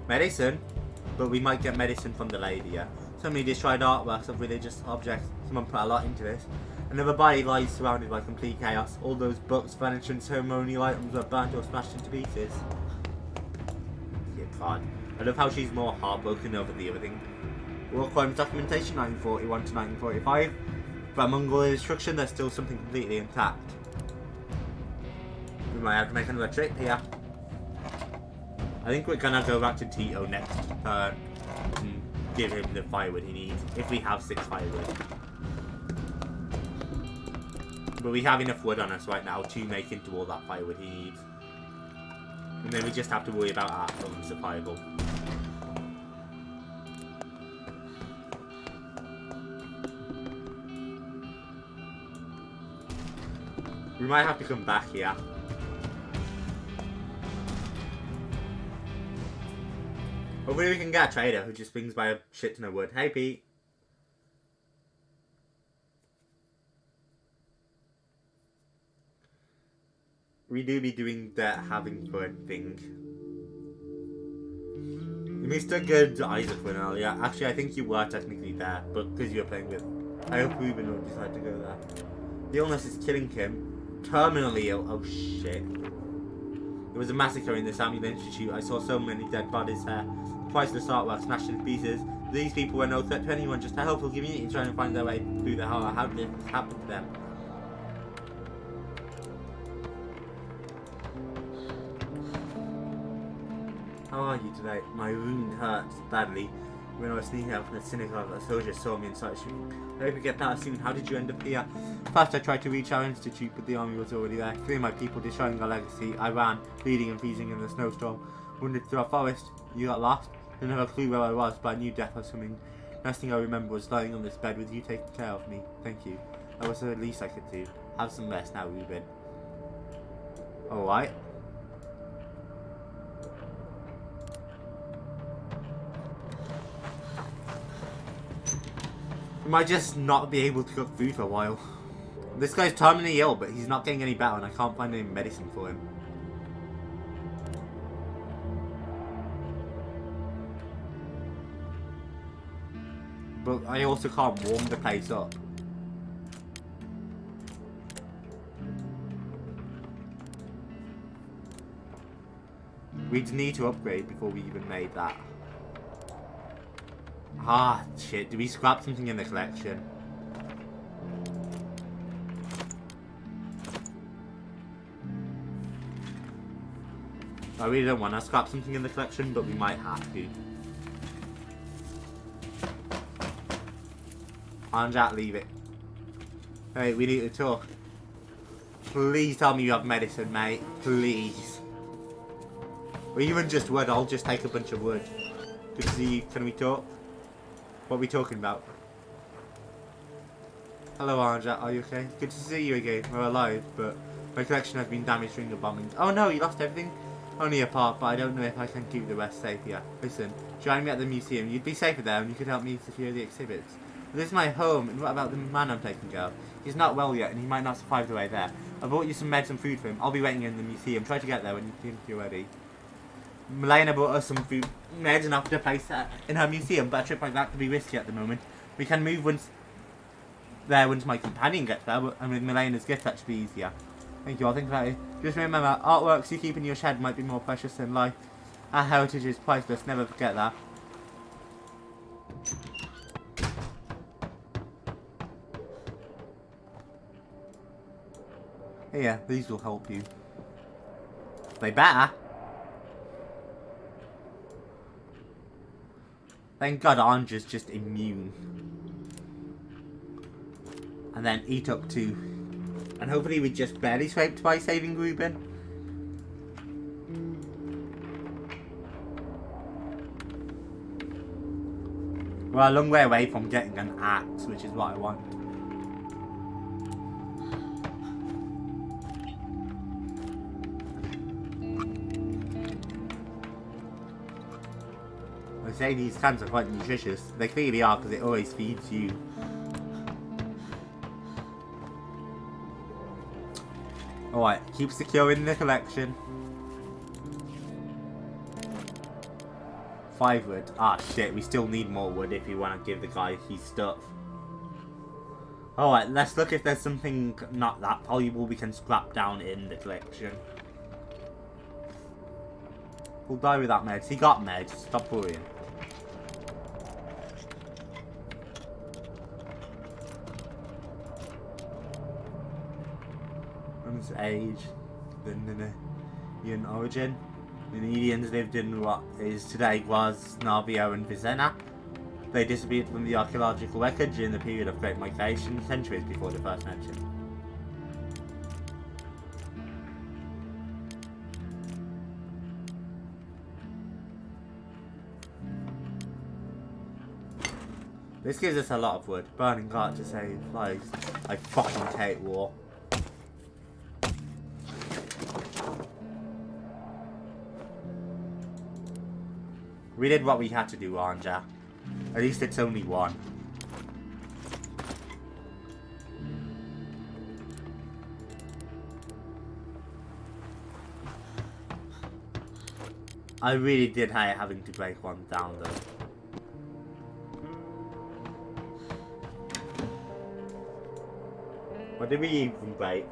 Medicine. But we might get medicine from the lady, yeah. So many destroyed artworks of religious objects. Someone put a lot into this. Another body lies surrounded by complete chaos. All those books, furniture and ceremonial items were burnt or smashed into pieces. Yeah, God. I love how she's more heartbroken over the other thing. War Crimes Documentation 1941 to 1945. But among all the destruction, there's still something completely intact. We might have to make another trip here. I think we're gonna go back to Tito next turn and give him the firewood he needs, if we have 6 firewood. But we have enough wood on us right now to make into all that firewood he needs. And then we just have to worry about our own survival. We might have to come back here. Hopefully we can get a trader who just brings by a shit ton of wood. Hey Pete. We do be doing that having fun thing. You missed a good Isaac win earlier. Actually, I think you were technically there, but because you were playing with... I hope Ruben will decide to go there. The illness is killing him. Terminally ill. Oh shit. There was a massacre in the Samuel Institute. I saw so many dead bodies there. Priceless artwork smashed in pieces. These people were no threat to anyone, just a helpful community trying to find their way through the horror. How did this happen to them? How are you today? My wound hurts badly. When I was sneaking out from the synagogue, a soldier saw me and started shooting. I hope you get better soon. How did you end up here? First I tried to reach our institute, but the army was already there. 3 of my people destroying our legacy. I ran, bleeding and freezing in the snowstorm. Wounded through a forest. You got lost? Didn't have a clue where I was, but I knew death was coming. Last thing I remember was lying on this bed with you taking care of me. Thank you. That was the least I could do. Have some rest now, Ruben. Alright. We might just not be able to cook food for a while. This guy's terminally ill, but he's not getting any better and I can't find any medicine for him. But I also can't warm the place up. We'd need to upgrade before we even made that. Ah, shit. Did we scrap something in the collection? I really don't want to scrap something in the collection, but we might have to. Jack, leave it. Hey, we need to talk. Please tell me you have medicine, mate. Please. Or even just wood. I'll just take a bunch of wood. Good to see you. Can we talk? What are we talking about? Hello, Anja. Are you okay? Good to see you again. We're alive, but my collection has been damaged during the bombings. Oh no, you lost everything? Only a part, but I don't know if I can keep the rest safe here. Listen, join me at the museum. You'd be safer there and you could help me secure the exhibits. But this is my home, and what about the man I'm taking care of? He's not well yet, and he might not survive the way there. I brought you some meds and food for him. I'll be waiting in the museum. Try to get there when you think you're ready. Milena brought us some food, meds enough to place in her museum, but a trip like that could be risky at the moment. We can move once my companion gets there, and with Milena's gift that should be easier. Thank you, I'll think about it. Just remember, artworks you keep in your shed might be more precious than life. Our heritage is priceless, never forget that. Here, these will help you. They better. Thank God Anja's just immune. And then eat up too. And hopefully we just barely scraped by saving Ruben. We're a long way away from getting an axe, which is what I want. I say these cans are quite nutritious. They clearly are because it always feeds you. Alright, keep securing the collection. 5 wood. Ah shit, we still need more wood if you want to give the guy his stuff. Alright, let's look if there's something not that valuable we can scrap down in the collection. We'll die without meds. He got meds. Stop worrying. Age, the Ninian origin. The Medians lived in what is today Guaz, Navia and Vicenna. They disappeared from the archaeological record during the period of Great Migration, centuries before the first mention. This gives us a lot of wood. Burning cart to save lives. I fucking hate war. We did what we had to do, Anja. At least it's only one. I really did hate having to break one down though. What did we even break?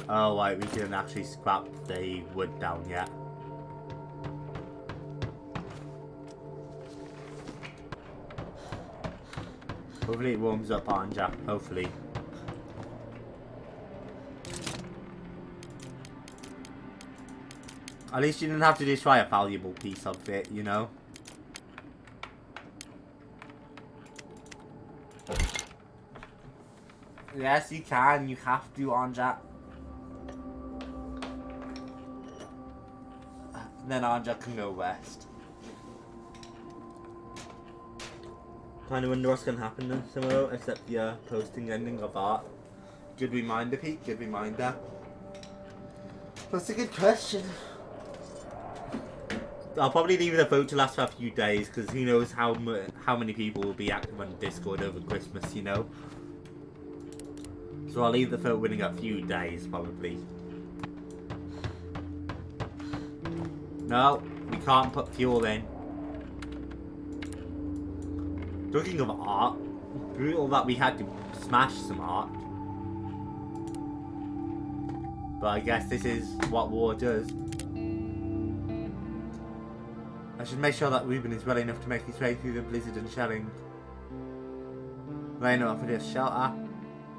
Oh right, we didn't actually scrap the wood down yet. Hopefully it warms up, Anja. Hopefully. At least you didn't have to destroy a valuable piece of it, you know? Yes, you can. You have to, Anja. Then Anja can go rest. Kind of wonder what's going to happen then tomorrow, except the posting ending of art. Good reminder, Pete. Good reminder. That's a good question. I'll probably leave the vote to last for a few days, because who knows how many people will be active on Discord over Christmas, you know? So I'll leave the vote winning a few days, probably. No, we can't put fuel in. Talking of art, brutal that we had to smash some art. But I guess this is what war does. I should make sure that Ruben is well enough to make his way through the blizzard and shelling. Laying up for this shelter.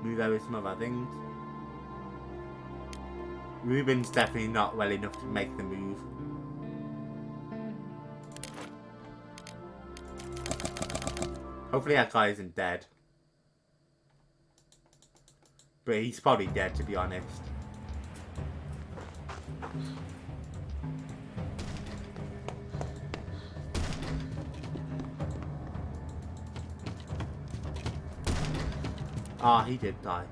Move there with some other things. Ruben's definitely not well enough to make the move. Hopefully that guy isn't dead. But he's probably dead, to be honest. Ah, he did die.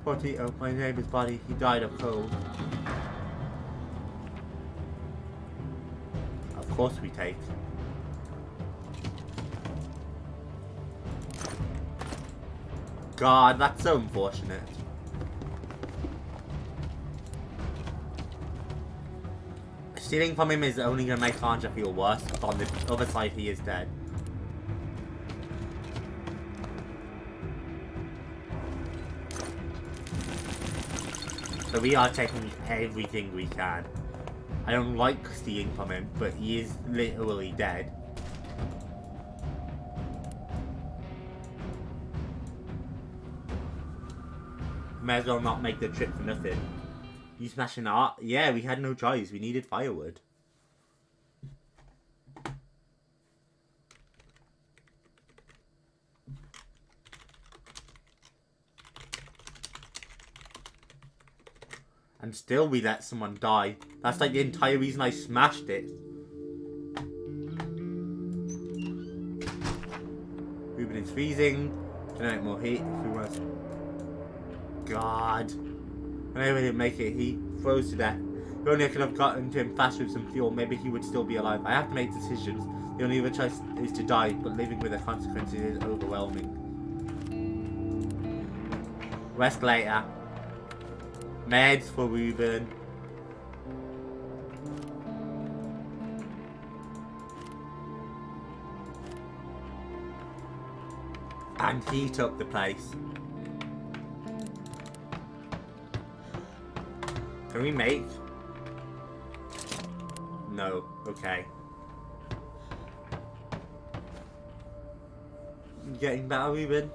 Poor Tito, my neighbor's body, he died of cold. Of course we take. God, that's so unfortunate. Stealing from him is only going to make Anja feel worse, but on the other side he is dead. So we are taking everything we can. I don't like stealing from him, but he is literally dead. May as well not make the trip for nothing. You smashing art? Yeah, we had no choice. We needed firewood. And still we let someone die. That's like the entire reason I smashed it. Ruben is freezing. Generate more heat if we want. God. Maybe we didn't make it. He froze to death. If only I could have gotten to him faster with some fuel, maybe he would still be alive. I have to make decisions. The only other choice is to die, but living with the consequences is overwhelming. Rest later. Meds for Ruben. And he took the place. Can we make? No. Okay. Getting better, Ruben?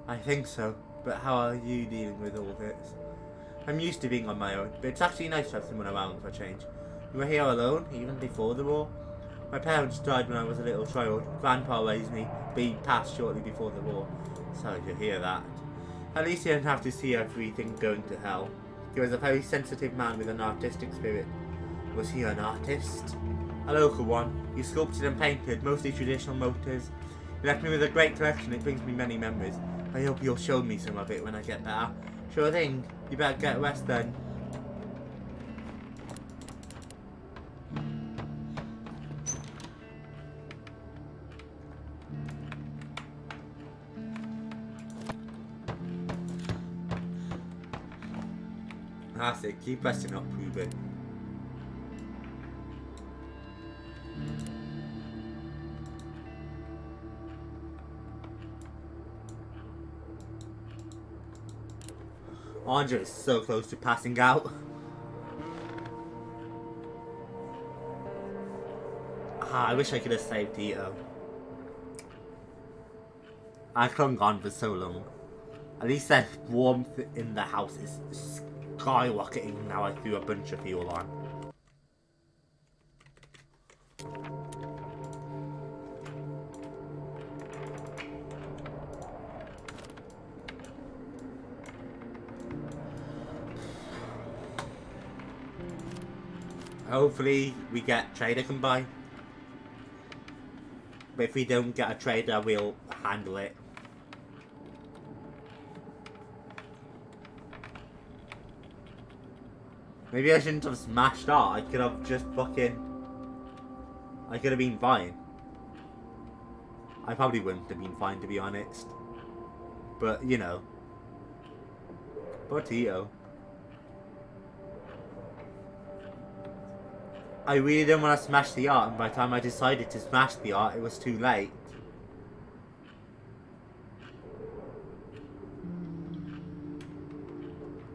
I think so. But how are you dealing with all this? I'm used to being on my own, but it's actually nice to have someone around for a change. You were here alone, even before the war? My parents died when I was a little child. Grandpa raised me, but he passed shortly before the war. Sorry to hear that. At least you don't have to see everything going to hell. He was a very sensitive man with an artistic spirit. Was he an artist? A local one. He sculpted and painted, mostly traditional motifs. He left me with a great collection. It brings me many memories. I hope you'll show me some of it when I get better. Sure thing. You better get rest then. That's it. Keep resting up, Ruben. Anja is so close to passing out. I wish I could have saved Tito. I clung on for so long. At least that warmth in the house is skyrocketing now I threw a bunch of fuel on. Hopefully we get trader can buy. But if we don't get a trader, we'll handle it. Maybe I shouldn't have smashed out. I could have just fucking... I could have been fine. I probably wouldn't have been fine, to be honest. But, you know. Poor Tito. I really didn't want to smash the art, and by the time I decided to smash the art, it was too late.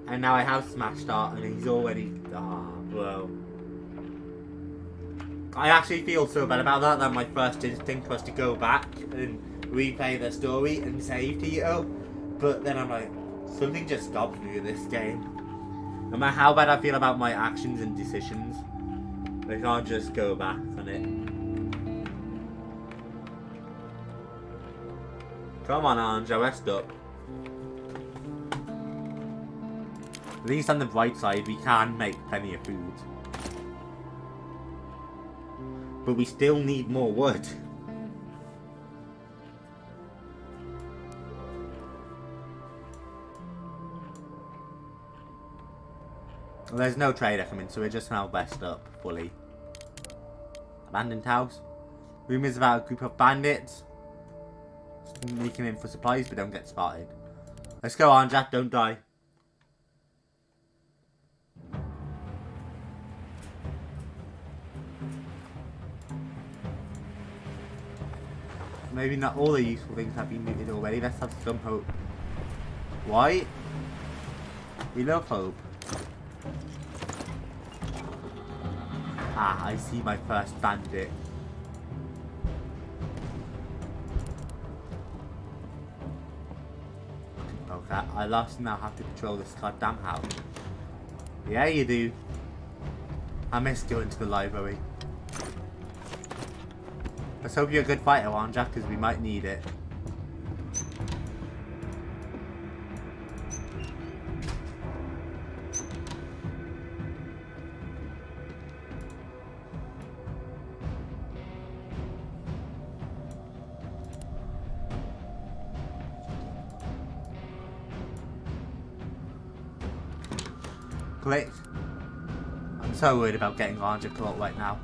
And now I have smashed art, and he's already... Ah, bro. I actually feel so bad about that my first instinct was to go back and replay the story and save Tito. But then I'm like, something just stops me with this game. No matter how bad I feel about my actions and decisions, I can't just go back on it. Come on, Anja, rest up. At least on the bright side, we can make plenty of food. But we still need more wood. Well, there's no trader coming, so we're just now best up fully. Abandoned house. Rumors about a group of bandits sneaking in for supplies, but don't get spotted. Let's go on, Jack. Don't die. Maybe not all the useful things have been looted already. Let's have some hope. Why? We love hope. Ah, I see my first bandit. Okay, I lost now have to patrol this goddamn house. Yeah, you do. I miss going to the library. Let's hope you're a good fighter, Anja, because we might need it. Click. I'm so worried about getting Anja caught right now.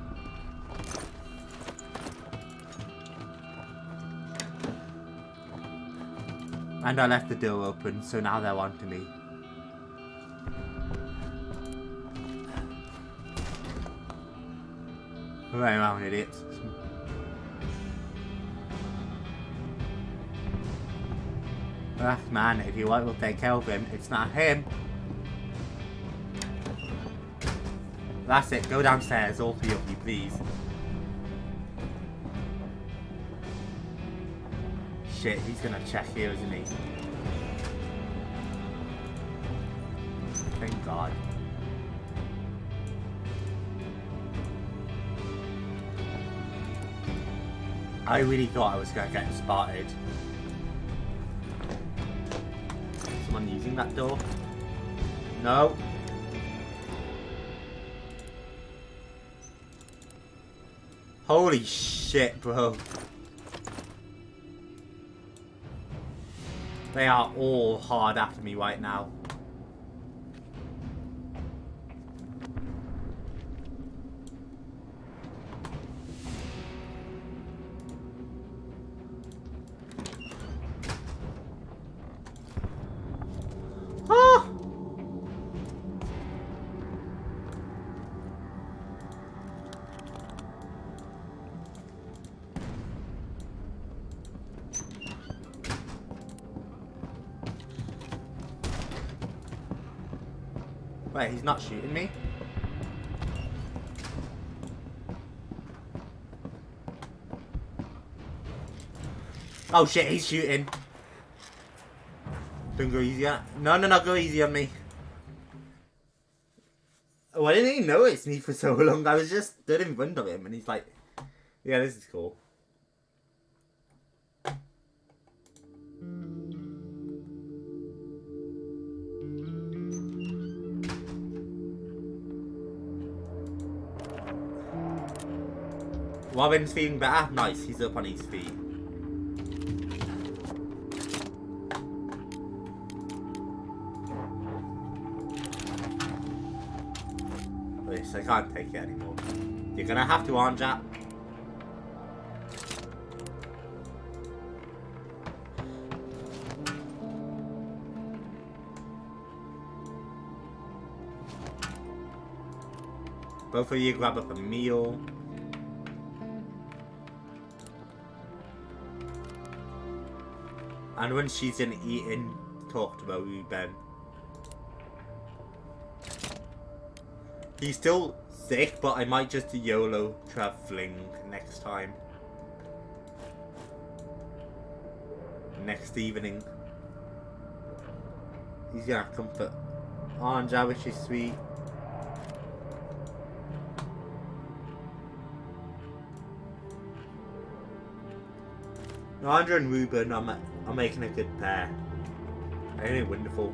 And I left the door open, so now they're on to me. Right around, idiots. Ah, man, if you want, we'll take care of him. It's not him. That's it, go downstairs, all three of you, please. Shit, he's gonna check here, isn't he? god. I really thought I was going to get spotted. Someone using that door? No. Holy shit, bro. They are all hard after me right now. Ah! Wait, he's not shooting me? Oh shit, he's shooting. Don't go easy on... No, go easy on me. Oh, I didn't even notice me for so long. I was just stood in front of him and he's like... Yeah, this is cool. Robin's feeling better? Nice, he's up on his feet. This, I can't take it anymore. You're gonna have to, aren't ya? Both of you grab up a meal. And when she's in eating, talk to Ruben. He's still sick, but I might just YOLO traveling next time. Next evening. He's gonna comfort Anja, which is sweet. Anja and Ruben are making a good pair. Ain't it wonderful?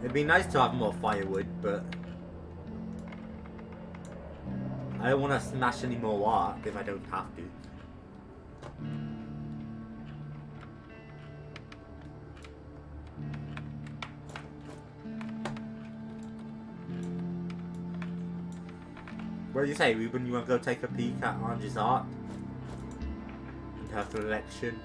It'd be nice to have more firewood, but I don't want to smash any more art if I don't have to. What do you say, Ruben? You want to go take a peek at Anja's art? And her collection?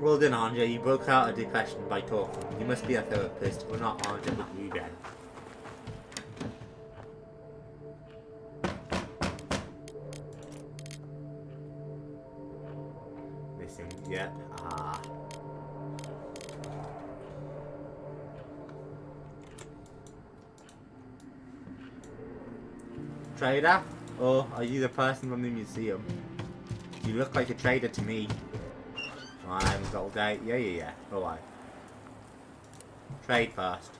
Well done, Anja. You broke out of depression by talking. You must be a therapist, or not Anja, but Ruben. Missing. Yep. Ah. Trader? Or are you the person from the museum? You look like a trader to me. I'm gold day. Yeah. Alright. Trade first.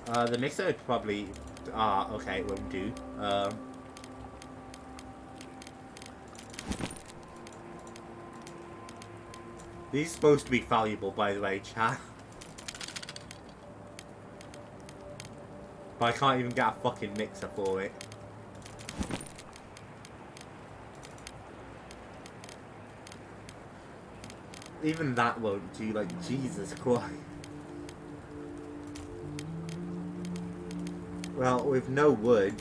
The mixer would probably... okay, it won't do. These are supposed to be valuable, by the way, chat. But I can't even get a fucking mixer for it. Even that won't do, like, Jesus Christ. Well, with no wood...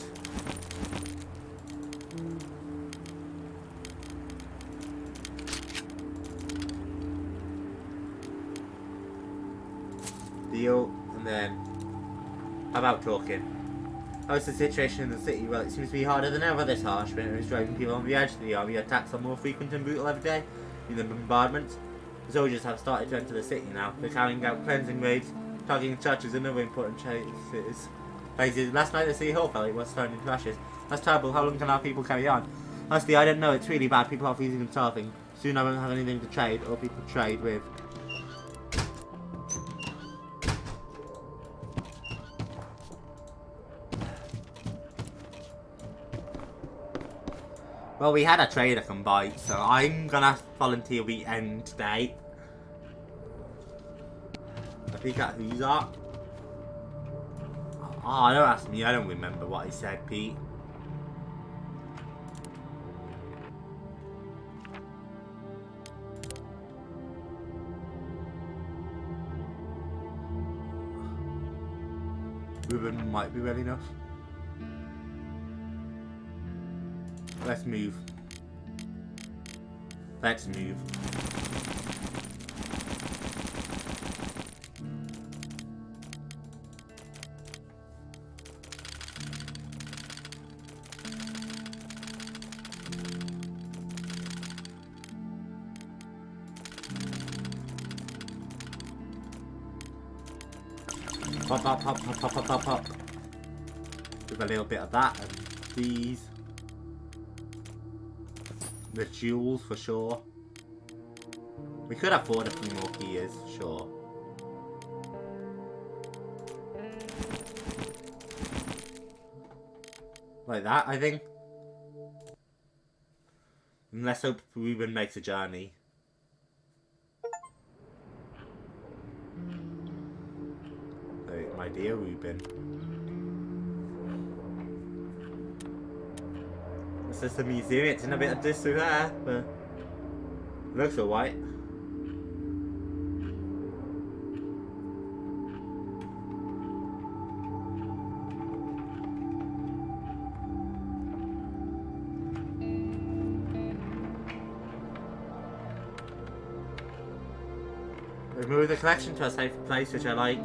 Deal, and then... How about talking? How's the situation in the city? Well, it seems to be harder than ever this harsh winter is driving people on the edge. The army attacks are more frequent and brutal every day. in the bombardments. The soldiers have started to enter the city now. They're carrying out cleansing raids, targeting churches and other important places. Last night the City Hall fell, it was thrown into ashes. That's terrible. How long can our people carry on? Honestly, I don't know. It's really bad. People are freezing and starving. Soon I won't have anything to trade or people to trade with. Well, we had a trader come by, so I'm gonna volunteer we end today. I think that who's that? Oh, don't ask me. I don't remember what he said, Pete. Ruben might be well enough. Let's move. Let's move. Pop, pop, pop, pop, pop, pop, pop, pop. With a little bit of that and these. The jewels for sure. We could afford a few more gears, sure. Like that, I think. And let's hope Ruben makes a journey. So, my dear Ruben. It's just a museum, it's in a bit of disrepair, but it looks alright. We've moved the collection to a safe place, which I like.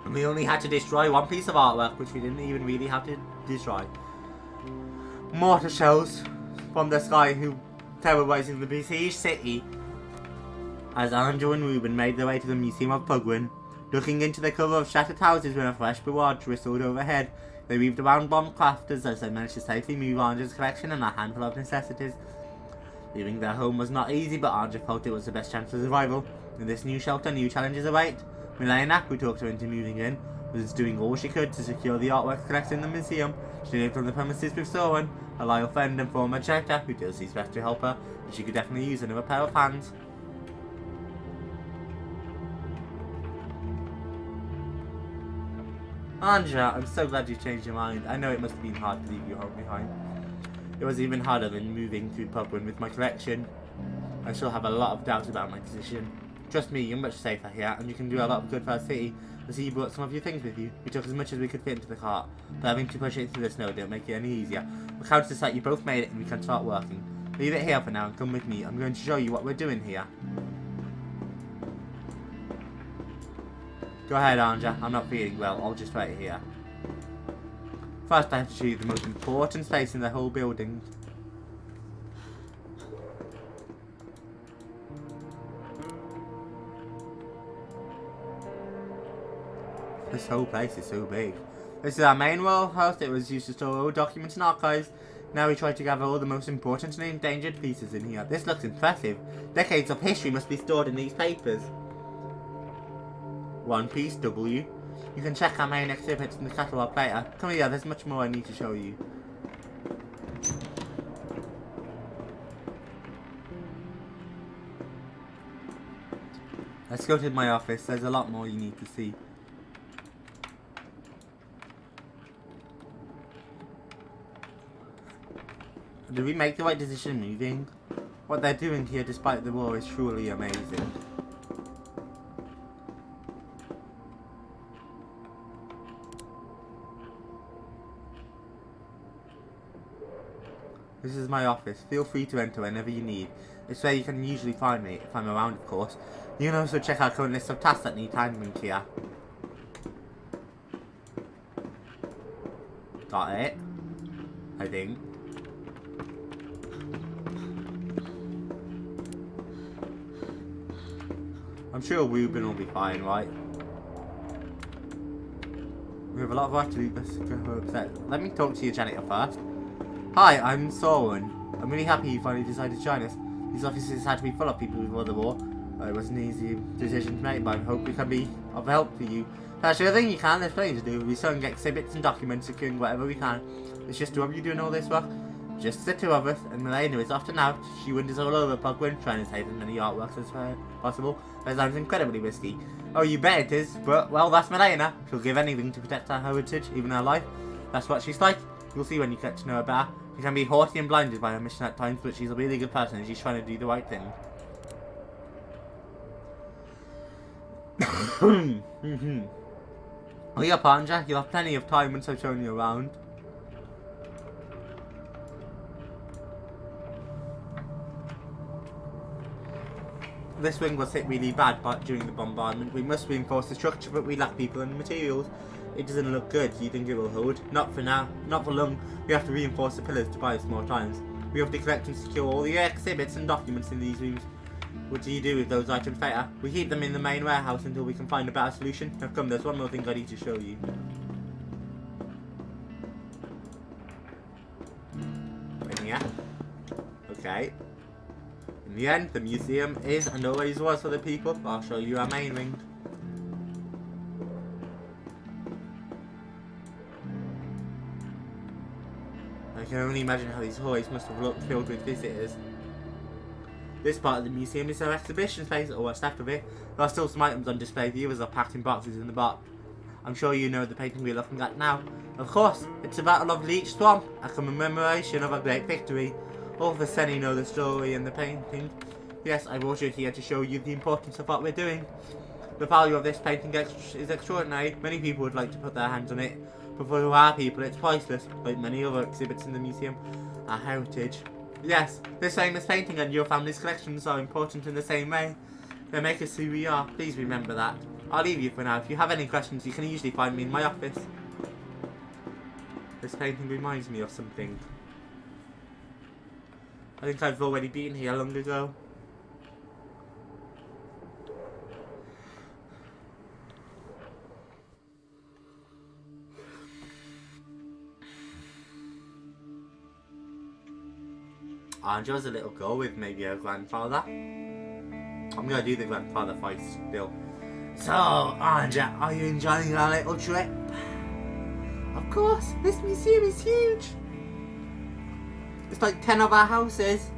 And we only had to destroy one piece of artwork, which we didn't even really have to destroy. Mortar shells from the sky who terrorizing the besieged city. As Andrew and Ruben made their way to the Museum of Pugwin, looking into the cover of shattered houses with a fresh barrage whistled overhead, they weaved around bomb crafters as they managed to safely move Andrew's collection and a handful of necessities. Leaving their home was not easy, but Andrew felt it was the best chance for survival. In this new shelter, new challenges await. Milena, who talked her into moving in, was doing all she could to secure the artwork collected in the museum. She lived on the premises with Soren, a loyal friend and former character who does his best to help her, but she could definitely use another pair of hands. Anja, I'm so glad you changed your mind. I know it must have been hard to leave your home behind. It was even harder than moving through Pugwin with my collection. I still have a lot of doubts about my decision. Trust me, you're much safer here, and you can do a lot of good for our city. I see you brought some of your things with you. We took as much as we could fit into the cart, but having to push it through the snow didn't make it any easier. We're counted to sight you both made it, and we can start working. Leave it here for now and come with me. I'm going to show you what we're doing here. Go ahead, Anja. I'm not feeling well. I'll just wait here. First, I have to show you the most important space in the whole building. This whole place is so big. This is our main royal house. It was used to store old documents and archives. Now we try to gather all the most important and endangered pieces in here. This looks impressive. Decades of history must be stored in these papers. One Piece W. You can check our main exhibits in the catalogue later. Come here, there's much more I need to show you. Let's go to my office. There's a lot more you need to see. Did we make the right decision moving? What they're doing here despite the war is truly amazing. This is my office. Feel free to enter whenever you need. It's where you can usually find me, if I'm around of course. You can also check our current list of tasks that need handling here. Got it? I think. I'm sure Ruben will be fine, right? We have a lot of work to do. Let's go upset. Let me talk to your janitor first. Hi, I'm Soren. I'm really happy you finally decided to join us. These offices had to be full of people before the war. It wasn't an easy decision to make, but I hope we can be of help for you. That's the other thing you can. There's plenty to do. We still get exhibits and documents, securing whatever we can. It's just two of you doing all this work. Just the two of us, and Milena is often out. She wanders all over Pugwin, trying to save as many artworks as possible. That sounds incredibly risky. Oh, you bet it is, but, well, that's Milena. She'll give anything to protect our heritage, even her life. That's what she's like. You'll see when you get to know her better. She can be haughty and blinded by her mission at times, but she's a really good person, and she's trying to do the right thing. Oh, yeah, Panja, you'll have plenty of time once I've shown you around. This wing was hit really bad during the bombardment. We must reinforce the structure, but we lack people and materials. It doesn't look good. Do you think it will hold? Not for now. Not for long. We have to reinforce the pillars to buy us more times. We have to collect and secure all the exhibits and documents in these rooms. What do you do with those items later? We keep them in the main warehouse until we can find a better solution. Now come, there's one more thing I need to show you. In here. Okay. In the end, the museum is and always was for the people. I'll show you our main wing. I can only imagine how these halls must have looked filled with visitors. This part of the museum is our exhibition space, or what's left of it. There are still some items on display. The others are packed in boxes in the box. I'm sure you know the painting we're looking at now. Of course, it's the Battle of Leech Swamp, a commemoration of a great victory. All of the Seni know the story and the painting. Yes, I brought you here to show you the importance of what we're doing. The value of this painting is extraordinary. Many people would like to put their hands on it, but for our people it's priceless, like many other exhibits in the museum. Our heritage. Yes, this famous painting and your family's collections are important in the same way. They make us who we are. Please remember that. I'll leave you for now. If you have any questions, you can usually find me in my office. This painting reminds me of something. I think I've already been here long ago. Anja was a little girl with maybe her grandfather. I'm gonna do the grandfather voice still. So, Anja, are you enjoying our little trip? Of course, this museum is huge. It's like 10 of our houses.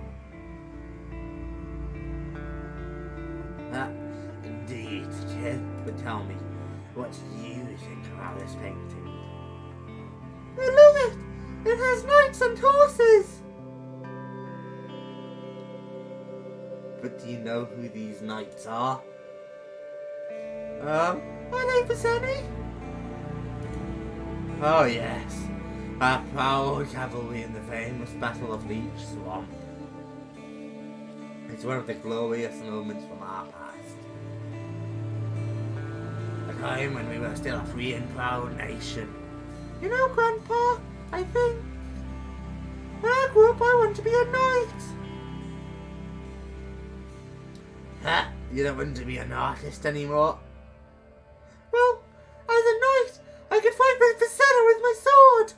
Indeed, kid. But tell me, what do you think about this painting? I love it! It has knights and horses! But do you know who these knights are? Are they for Seni? Oh yes, our proud cavalry in the famous Battle of Leech Swamp. It's one of the glorious moments from our past. A time when we were still a free and proud nation. You know, Grandpa, I think when I grow up I want to be a knight. Ha! You don't want to be an artist anymore? Well, as a knight, I could fight with Vicenna with my sword!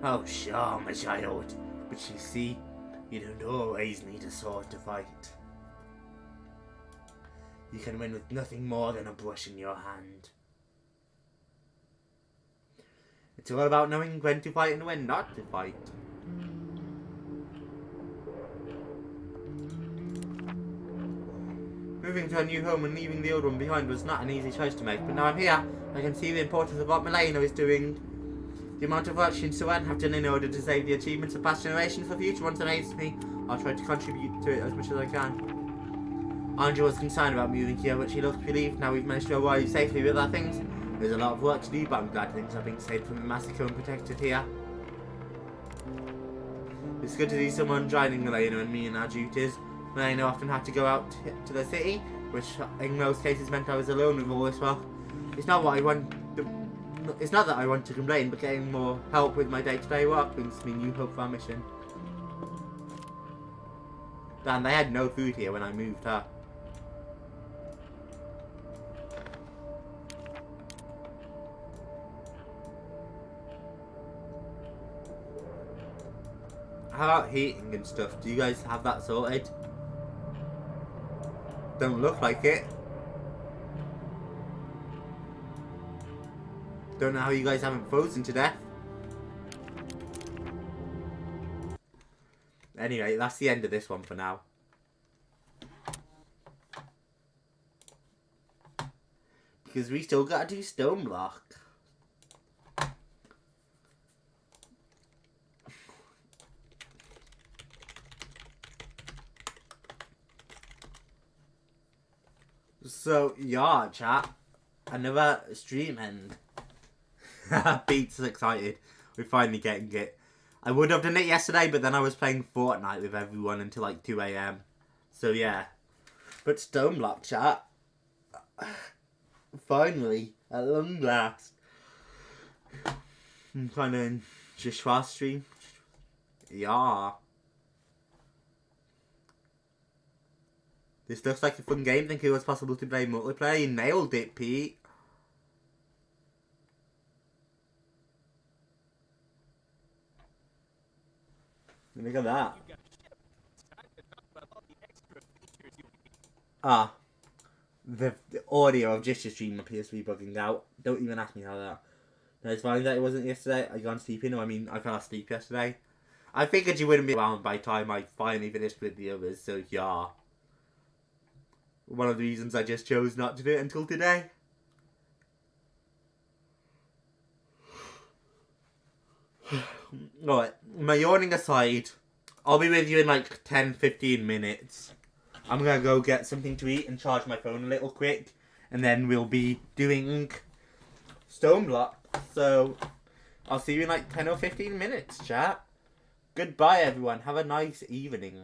Oh sure, my child. But you see, you don't always need a sword to fight. You can win with nothing more than a brush in your hand. It's all about knowing when to fight and when not to fight. Moving to a new home and leaving the old one behind was not an easy choice to make, but now I'm here. I can see the importance of what Milena is doing. The amount of work she and Suen have done in order to save the achievements of past generations for future ones amazes me. I'll try to contribute to it as much as I can. Anja was concerned about moving here, but she looked relieved now we've managed to arrive safely with our things. There's a lot of work to do, but I'm glad things are being saved from the massacre and protected here. It's good to see someone joining Milena and me in our duties. Milena often had to go out to the city, which in most cases meant I was alone with all this work. It's not that I want to complain, but getting more help with my day-to-day work brings me new hope for our mission. Dan, they had no food here when I moved her. how about heating and stuff? Do you guys have that sorted? Don't look like it. Don't know how you guys haven't frozen to death. Anyway, that's the end of this one for now. Because we still gotta do stone block. So, yeah, chat. Another stream end. Pete's excited. We're finally getting it. I would have done it yesterday, but then I was playing Fortnite with everyone until like 2 AM. So, yeah. But stone block, chat. Finally, at long last. I'm kind of in Joshua stream. Yeah. This looks like a fun game. Think it was possible to play multiplayer. You nailed it, Pete. Look at that. Ah. The audio of just your stream appears to be bugging out. Don't even ask me how that. No, it's fine that it wasn't yesterday. I gone sleeping. No, I mean, I fell asleep yesterday. I figured you wouldn't be around by the time I finally finished with the others, so yeah. One of the reasons I just chose not to do it until today. Alright, my yawning aside, I'll be with you in like 10-15 minutes. I'm gonna go get something to eat and charge my phone a little quick, and then we'll be doing stone block. So, I'll see you in like 10 or 15 minutes, chat. Goodbye, everyone. Have a nice evening.